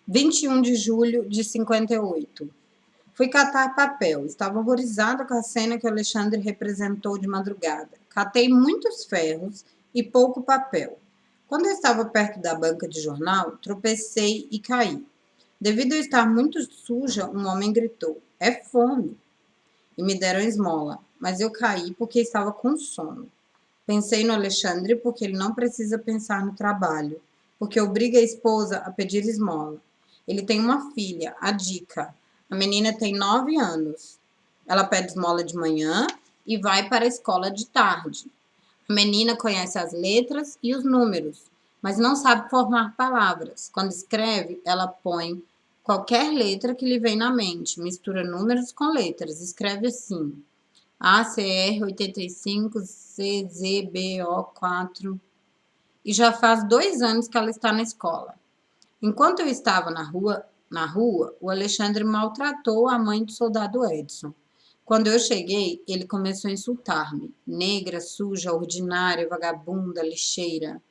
21 de julho de 58. Fui catar papel. Estava horrorizada com a cena que o Alexandre representou de madrugada. Catei muitos ferros e pouco papel. Quando eu estava perto da banca de jornal, tropecei e caí. Devido a estar muito suja, um homem gritou: "É fome!" E me deram esmola, mas eu caí porque estava com sono. Pensei no Alexandre porque ele não precisa pensar no trabalho, porque obriga a esposa a pedir esmola. Ele tem uma filha, a Dica. A menina tem 9 anos. Ela pede esmola de manhã e vai para a escola de tarde. A menina conhece as letras e os números, mas não sabe formar palavras. Quando escreve, ela põe qualquer letra que lhe vem na mente, mistura números com letras, escreve assim: ACR 85 CZBO4. E já faz 2 anos que ela está na escola. Enquanto eu estava na rua, o Alexandre maltratou a mãe do soldado Edson. Quando eu cheguei, ele começou a insultar-me. Negra, suja, ordinária, vagabunda, lixeira.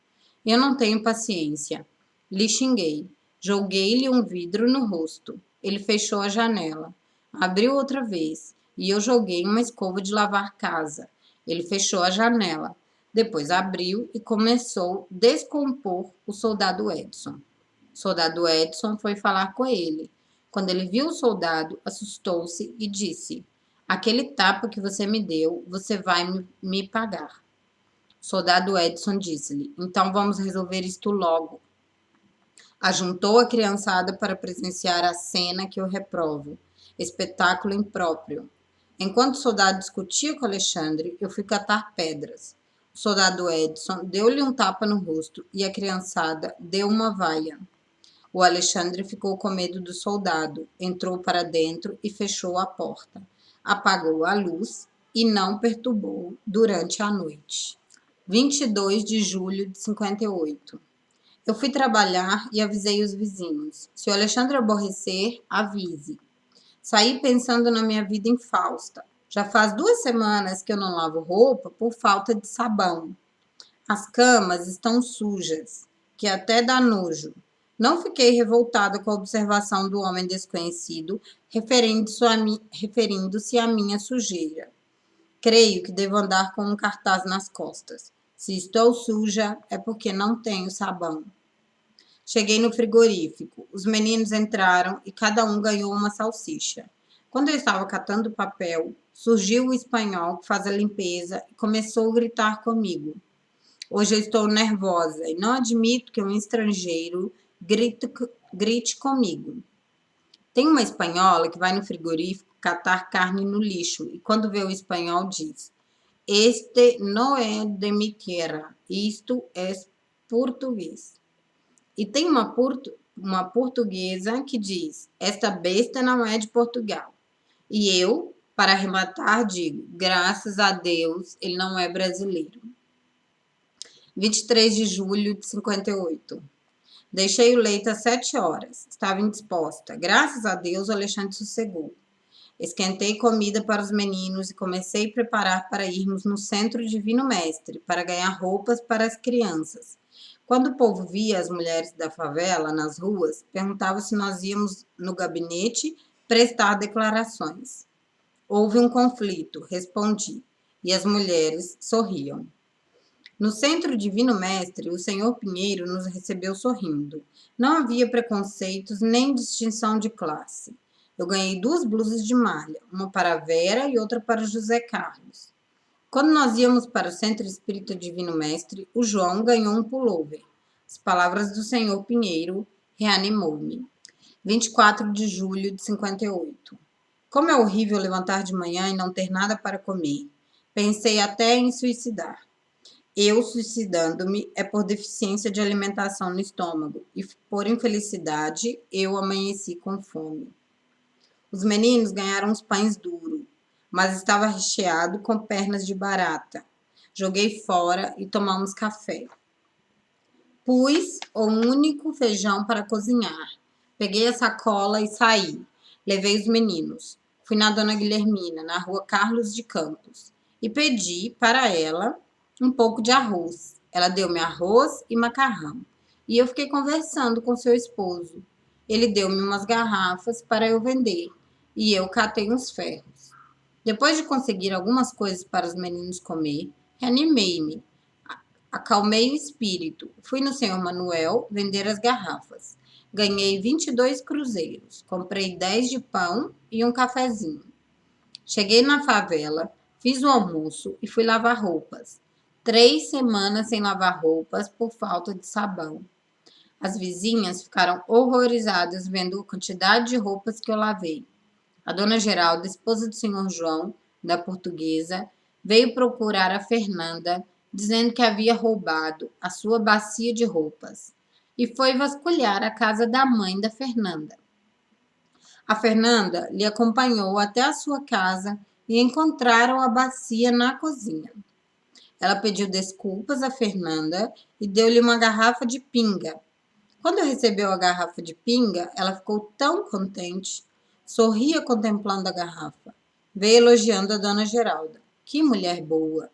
Eu não tenho paciência. Lhe xinguei. Joguei-lhe um vidro no rosto. Ele fechou a janela. Abriu outra vez. E eu joguei uma escova de lavar casa. Ele fechou a janela. Depois abriu e começou a descompor o soldado Edson. O soldado Edson foi falar com ele. Quando ele viu o soldado, assustou-se e disse: "Aquele tapa que você me deu, você vai me pagar." O soldado Edson disse-lhe: "Então vamos resolver isto logo." Ajuntou a criançada para presenciar a cena que eu reprovo. Espetáculo impróprio. Enquanto o soldado discutia com Alexandre, eu fui catar pedras. O soldado Edson deu-lhe um tapa no rosto e a criançada deu uma vaia. O Alexandre ficou com medo do soldado, entrou para dentro e fechou a porta. Apagou a luz e não perturbou durante a noite. 22 de julho de 58. Eu fui trabalhar e avisei os vizinhos. Se o Alexandre aborrecer, avise. Saí pensando na minha vida infausta. Já faz 2 semanas que eu não lavo roupa por falta de sabão. As camas estão sujas, que até dá nojo. Não fiquei revoltada com a observação do homem desconhecido, referindo-se à minha sujeira. Creio que devo andar com um cartaz nas costas. Se estou suja, é porque não tenho sabão. Cheguei no frigorífico. Os meninos entraram e cada um ganhou uma salsicha. Quando eu estava catando papel, surgiu o espanhol que faz a limpeza e começou a gritar comigo. Hoje eu estou nervosa e não admito que um estrangeiro grite comigo. Tem uma espanhola que vai no frigorífico catar carne no lixo e quando vê o espanhol diz: "Este não é de mi tierra, isto é português." E tem uma portuguesa que diz: "Esta besta não é de Portugal." E eu, para arrematar, digo: "Graças a Deus, ele não é brasileiro." 23 de julho de 58. Deixei o leito às 7 horas. Estava indisposta. Graças a Deus, o Alexandre sossegou. Esquentei comida para os meninos e comecei a preparar para irmos no Centro Divino Mestre, para ganhar roupas para as crianças. Quando o povo via as mulheres da favela nas ruas, perguntava se nós íamos no gabinete prestar declarações. Houve um conflito, respondi, e as mulheres sorriam. No Centro Divino Mestre, o senhor Pinheiro nos recebeu sorrindo. Não havia preconceitos nem distinção de classe. Eu ganhei 2 blusas de malha, uma para a Vera e outra para o José Carlos. Quando nós íamos para o Centro Espírita Divino Mestre, o João ganhou um pullover. As palavras do senhor Pinheiro reanimou-me. 24 de julho de 58. Como é horrível levantar de manhã e não ter nada para comer. Pensei até em suicidar. Eu suicidando-me é por deficiência de alimentação no estômago e por infelicidade eu amanheci com fome. Os meninos ganharam os pães duros, mas estava recheado com pernas de barata. joguei fora e tomamos café. Pus o único feijão para cozinhar. Peguei a sacola e saí. Levei os meninos. Fui na Dona Guilhermina, na rua Carlos de Campos, e pedi para ela um pouco de arroz. Ela deu-me arroz e macarrão. E eu fiquei conversando com seu esposo. Ele deu-me umas garrafas para eu vender e eu catei uns ferros. Depois de conseguir algumas coisas para os meninos comer, reanimei-me. Acalmei o espírito. Fui no senhor Manuel vender as garrafas. Ganhei 22 cruzeiros. Comprei 10 de pão e um cafezinho. Cheguei na favela, fiz o almoço e fui lavar roupas. 3 semanas sem lavar roupas por falta de sabão. As vizinhas ficaram horrorizadas vendo a quantidade de roupas que eu lavei. A dona Geralda, esposa do senhor João, da portuguesa, veio procurar a Fernanda, dizendo que havia roubado a sua bacia de roupas, e foi vasculhar a casa da mãe da Fernanda. A Fernanda lhe acompanhou até a sua casa e encontraram a bacia na cozinha. Ela pediu desculpas a Fernanda e deu-lhe uma garrafa de pinga. Quando recebeu a garrafa de pinga, ela ficou tão contente, sorria contemplando a garrafa. Veio elogiando a dona Geralda. Que mulher boa!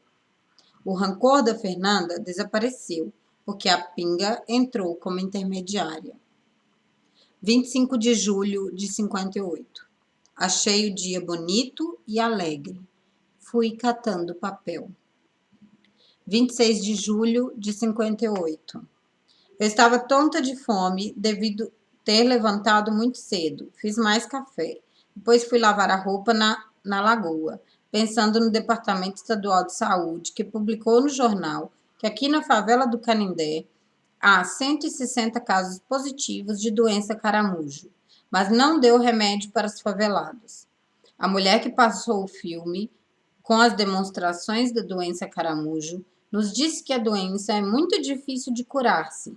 O rancor da Fernanda desapareceu, porque a pinga entrou como intermediária. 25 de julho de 58. Achei o dia bonito e alegre. Fui catando papel. 26 de julho de 58. Eu estava tonta de fome devido ter levantado muito cedo. Fiz mais café. Depois fui lavar a roupa na lagoa, pensando no Departamento Estadual de Saúde, que publicou no jornal que aqui na favela do Canindé há 160 casos positivos de doença caramujo, mas não deu remédio para os favelados. A mulher que passou o filme com as demonstrações da doença caramujo nos disse que a doença é muito difícil de curar-se.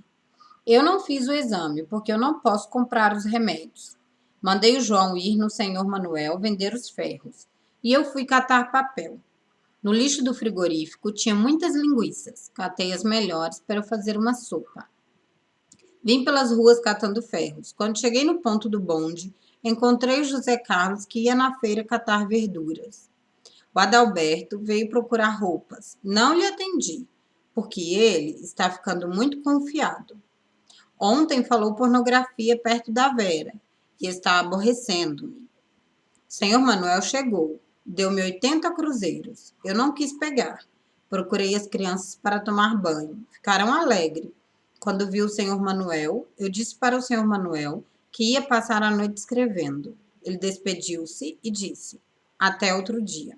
Eu não fiz o exame, porque eu não posso comprar os remédios. Mandei o João ir no senhor Manuel vender os ferros, e eu fui catar papel. No lixo do frigorífico tinha muitas linguiças. Catei as melhores para eu fazer uma sopa. Vim pelas ruas catando ferros. Quando cheguei no ponto do bonde, encontrei o José Carlos, que ia na feira catar verduras. O Adalberto veio procurar roupas. Não lhe atendi, porque ele está ficando muito confiado. Ontem falou pornografia perto da Vera e está aborrecendo-me. O senhor Manuel chegou, deu-me 80 cruzeiros. Eu não quis pegar. Procurei as crianças para tomar banho. Ficaram alegres. Quando vi o senhor Manuel, eu disse para o senhor Manuel que ia passar a noite escrevendo. Ele despediu-se e disse: até outro dia.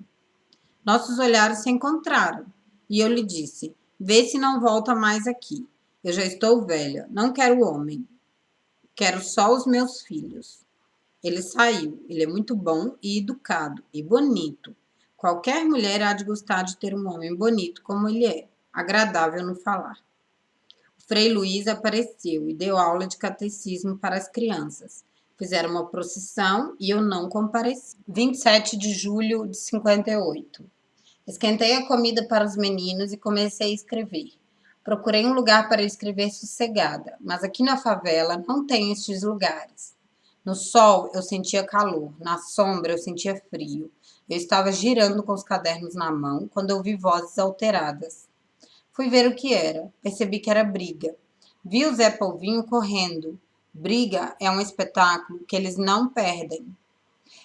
Nossos olhares se encontraram e eu lhe disse: vê se não volta mais aqui. Eu já estou velha, não quero homem. Quero só os meus filhos. Ele saiu. Ele é muito bom e educado e bonito. Qualquer mulher há de gostar de ter um homem bonito como ele é, agradável no falar. O Frei Luiz apareceu e deu aula de catecismo para as crianças. Fizeram uma procissão e eu não compareci. 27 de julho de 58. Esquentei a comida para os meninos e comecei a escrever. Procurei um lugar para escrever sossegada, mas aqui na favela não tem estes lugares. No sol eu sentia calor, na sombra eu sentia frio. Eu estava girando com os cadernos na mão quando ouvi vozes alteradas. Fui ver o que era. Percebi que era briga. Vi o Zé Polvinho correndo. Briga é um espetáculo que eles não perdem.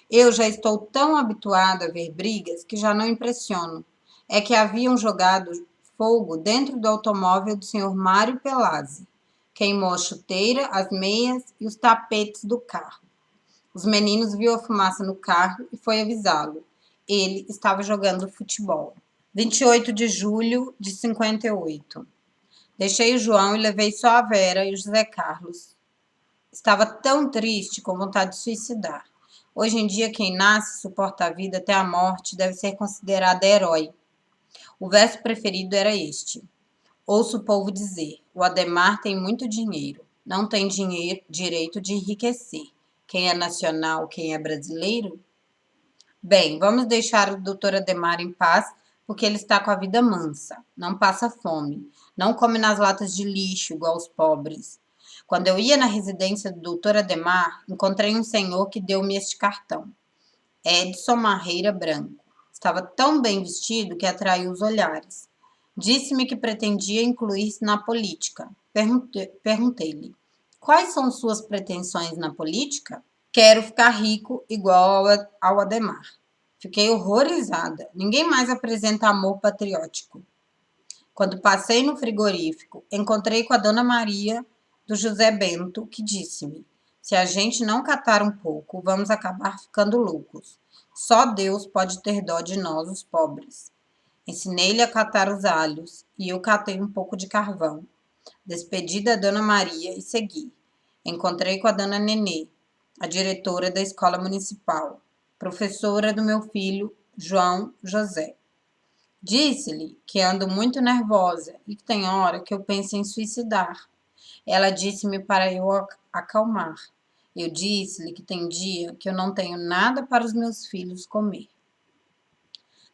Eu já estou tão habituada a ver brigas que já não impressiono. É que haviam jogado fogo dentro do automóvel do senhor Mário Pelazzi. Queimou a chuteira, as meias e os tapetes do carro. Os meninos viram a fumaça no carro e foi avisá-lo. Ele estava jogando futebol. 28 de julho de 58. Deixei o João e levei só a Vera e o José Carlos. Estava tão triste, com vontade de suicidar. Hoje em dia, quem nasce, suporta a vida até a morte, deve ser considerado herói. O verso preferido era este. Ouço o povo dizer, o Adhemar tem muito dinheiro, não tem direito de enriquecer. Quem é nacional, quem é brasileiro? Bem, vamos deixar o doutor Adhemar em paz porque ele está com a vida mansa, não passa fome, não come nas latas de lixo igual os pobres. Quando eu ia na residência do doutor Ademar, encontrei um senhor que deu-me este cartão. Edson Marreira Branco. Estava tão bem vestido que atraiu os olhares. Disse-me que pretendia incluir-se na política. Perguntei-lhe: quais são suas pretensões na política? Quero ficar rico igual ao Ademar. Fiquei horrorizada. Ninguém mais apresenta amor patriótico. Quando passei no frigorífico, encontrei com a Dona Maria do José Bento, que disse-me: se a gente não catar um pouco, vamos acabar ficando loucos. Só Deus pode ter dó de nós, os pobres. Ensinei-lhe a catar os alhos e eu catei um pouco de carvão. Despedi da Dona Maria e segui. Encontrei com a Dona Nenê, a diretora da escola municipal, professora do meu filho, João José. Disse-lhe que ando muito nervosa e que tem hora que eu penso em suicidar. Ela disse-me para eu acalmar. Eu disse-lhe que tem dia que eu não tenho nada para os meus filhos comer.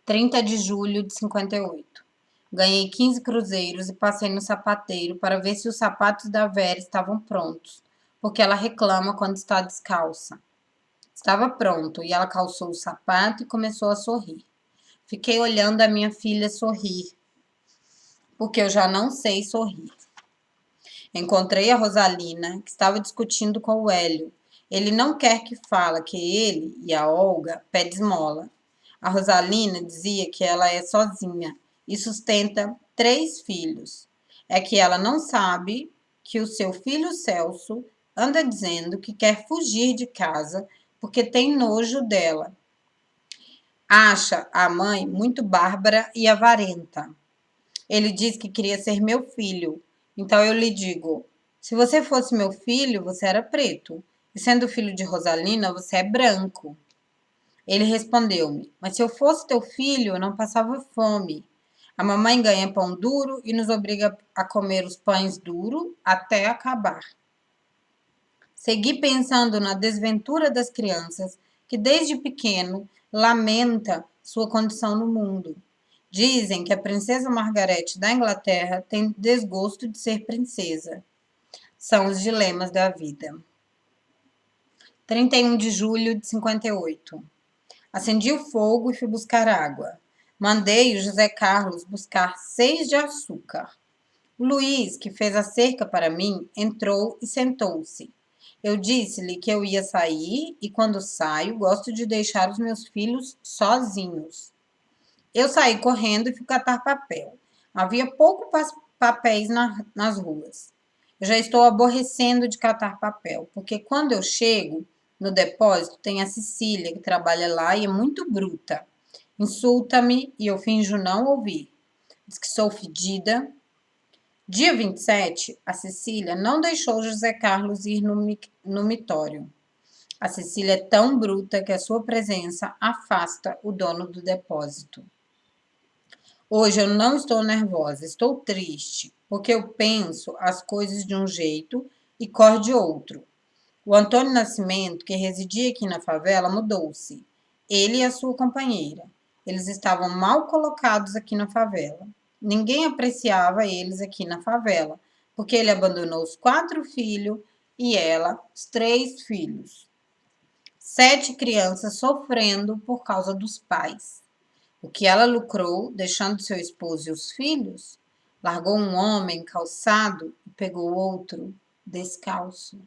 30 de julho de 58. Ganhei 15 cruzeiros e passei no sapateiro para ver se os sapatos da Vera estavam prontos, porque ela reclama quando está descalça. Estava pronto e ela calçou o sapato e começou a sorrir. Fiquei olhando a minha filha sorrir, porque eu já não sei sorrir. Encontrei a Rosalina, que estava discutindo com o Hélio. Ele não quer que fala que ele e a Olga pedem esmola. A Rosalina dizia que ela é sozinha e sustenta 3 filhos. É que ela não sabe que o seu filho Celso anda dizendo que quer fugir de casa porque tem nojo dela. Acha a mãe muito bárbara e avarenta. Ele diz que queria ser meu filho. Então eu lhe digo: se você fosse meu filho, você era preto. E sendo filho de Rosalina, você é branco. Ele respondeu-me: mas se eu fosse teu filho, eu não passava fome. A mamãe ganha pão duro e nos obriga a comer os pães duros até acabar. Segui pensando na desventura das crianças que desde pequeno lamenta sua condição no mundo. Dizem que a princesa Margaret da Inglaterra tem desgosto de ser princesa. São os dilemas da vida. 31 de julho de 58. Acendi o fogo e fui buscar água. Mandei o José Carlos buscar 6 de açúcar. O Luiz, que fez a cerca para mim, entrou e sentou-se. Eu disse-lhe que eu ia sair e, quando saio, gosto de deixar os meus filhos sozinhos. Eu saí correndo e fui catar papel. Havia poucos papéis nas ruas. Eu já estou aborrecendo de catar papel, porque quando eu chego no depósito tem a Cecília, que trabalha lá e é muito bruta. Insulta-me e eu finjo não ouvir. Diz que sou fedida. Dia 27, a Cecília não deixou José Carlos ir no mitório. A Cecília é tão bruta que a sua presença afasta o dono do depósito. Hoje eu não estou nervosa, estou triste, porque eu penso as coisas de um jeito e corre de outro. O Antônio Nascimento, que residia aqui na favela, mudou-se. Ele e a sua companheira. Eles estavam mal colocados aqui na favela. Ninguém apreciava eles aqui na favela, porque ele abandonou os 4 filhos e ela, os 3 filhos. 7 crianças sofrendo por causa dos pais. O que ela lucrou, deixando seu esposo e os filhos, largou um homem calçado e pegou outro descalço.